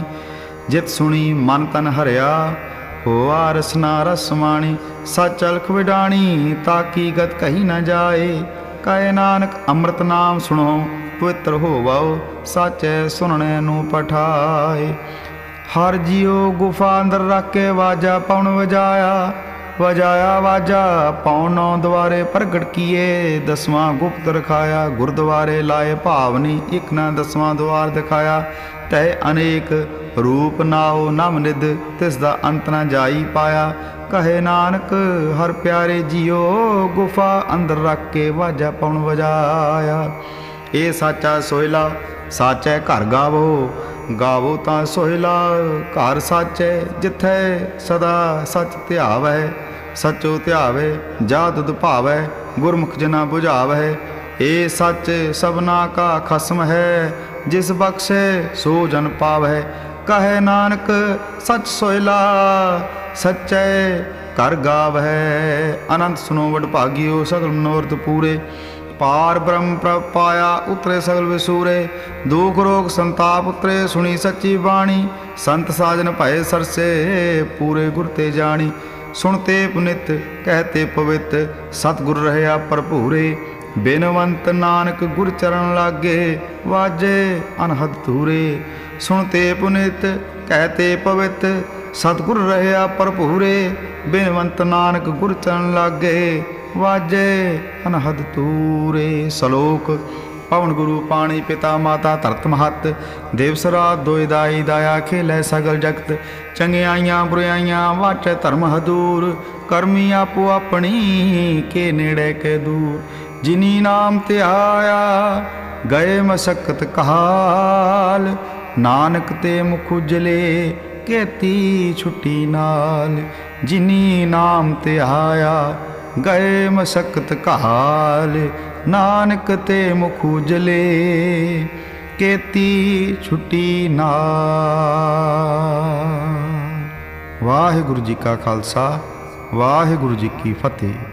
जित सुनी मन तन हरिया होआ रसना रसमाणी। सच अलख विडाणी ताकि गत कही न जाए। कहे नानक अमृत नाम सुनो पवित्र होवाओ। साचै सुनने नू पठाए। हर जियो गुफा अंदर रख के वाजा पवन वजाया। वजाया वाजा पौन नौ द्वारे प्रगट किए। दसवां गुप्त रखाया गुरुद्वारे लाए भावनी। एक न दसवां द्वार दिखाया तय अनेक रूप नाओ नव निध तिस दा अंत न जाई पाया। कहे नानक हर प्यारे जियो गुफा अंदर रख के वाजा पवन वजाया। ए साचा सोहिला साचै घर गावो। गावो तां सोहिला घर साचै जिथै सदा सच ध्यावै। सचो ध्यावै जा दुध भावै गुरमुख जना बुझावै। ए सच सबना का खसम है जिस बख्शे सो जन पावै। कहे नानक सच सोहिला सच्चै घर गावै। अनंत सुनो वडभागियो सगल मनोरथ पूरे। पार ब्रह्म प्रभ पाया उतरे सगल विसूरे। दुख रोग संताप उतरे सुनी सच्ची बाणी। संत साजन भय सरसे पूरे गुर ते जानी। सुनते पुनित कहते पवित्र सतगुर रहया भरपूरे। ਬਿਨਵੰਤ ਨਾਨਕ ਗੁਰ ਚਰਨ ਲਾਗੇ, ਵਾਜੇ ਅਨਹਦ ਧੂਰੇ। ਸੁਣਤੇ ਪੁਨੀਤ ਕਹਿਤੇ ਪਵਿੱਤ, ਸਤਿਗੁਰ ਰਹਿਆ ਭਰਪੂਰੇ। ਬਿਨਵੰਤ ਨਾਨਕ ਗੁਰ ਚਰਨ ਲਾਗੇ, ਵਾਜੇ ਅਨਹਦ ਧੂਰੇ। ਸ਼ਲੋਕ। ਪਵਨ ਗੁਰੂ ਪਾਣੀ ਪਿਤਾ ਮਾਤਾ ਧਰਤ ਮਹੱਤ, ਦੇਵਸਰਾ ਦੋਇ ਦਾਈ ਦਾਇਆ ਖੇਲੇ ਸਗਲ ਜਗਤ। ਚੰਗਿਆਈਆਂ ਬੁਰਾਈਆਂ ਵਾਚੈ ਧਰਮ ਹਦੂਰ, ਕਰਮੀ ਆਪੋ ਆਪਣੀ ਕੇ ਨੇੜੇ ਕੇ ਦੂਰ। ਜਿਨੀ ਨਾਮ ਤੇ ਆਇਆ ਗਏ ਮਸਕਤ ਕਹਾਲ, ਨਾਨਕ ਤੇ ਮੁਖ ਉਜਲੇ ਕੇਤੀ ਛੁੱਟੀ ਨਾਲ। ਜਿਨੀ ਨਾਮ ਤੇ ਆਇਆ ਗਏ ਮਸਕਤ ਕਹਾਲ, ਨਾਨਕ ਤੇ ਮੁਖ ਉਜਲੇ ਕੇਤੀ ਛੁੱਟੀ ਨਾਲ। ਵਾਹਿਗੁਰੂ ਜੀ ਕਾ ਖਾਲਸਾ, ਵਾਹਿਗੁਰੂ ਜੀ ਕੀ ਫਤਿਹ।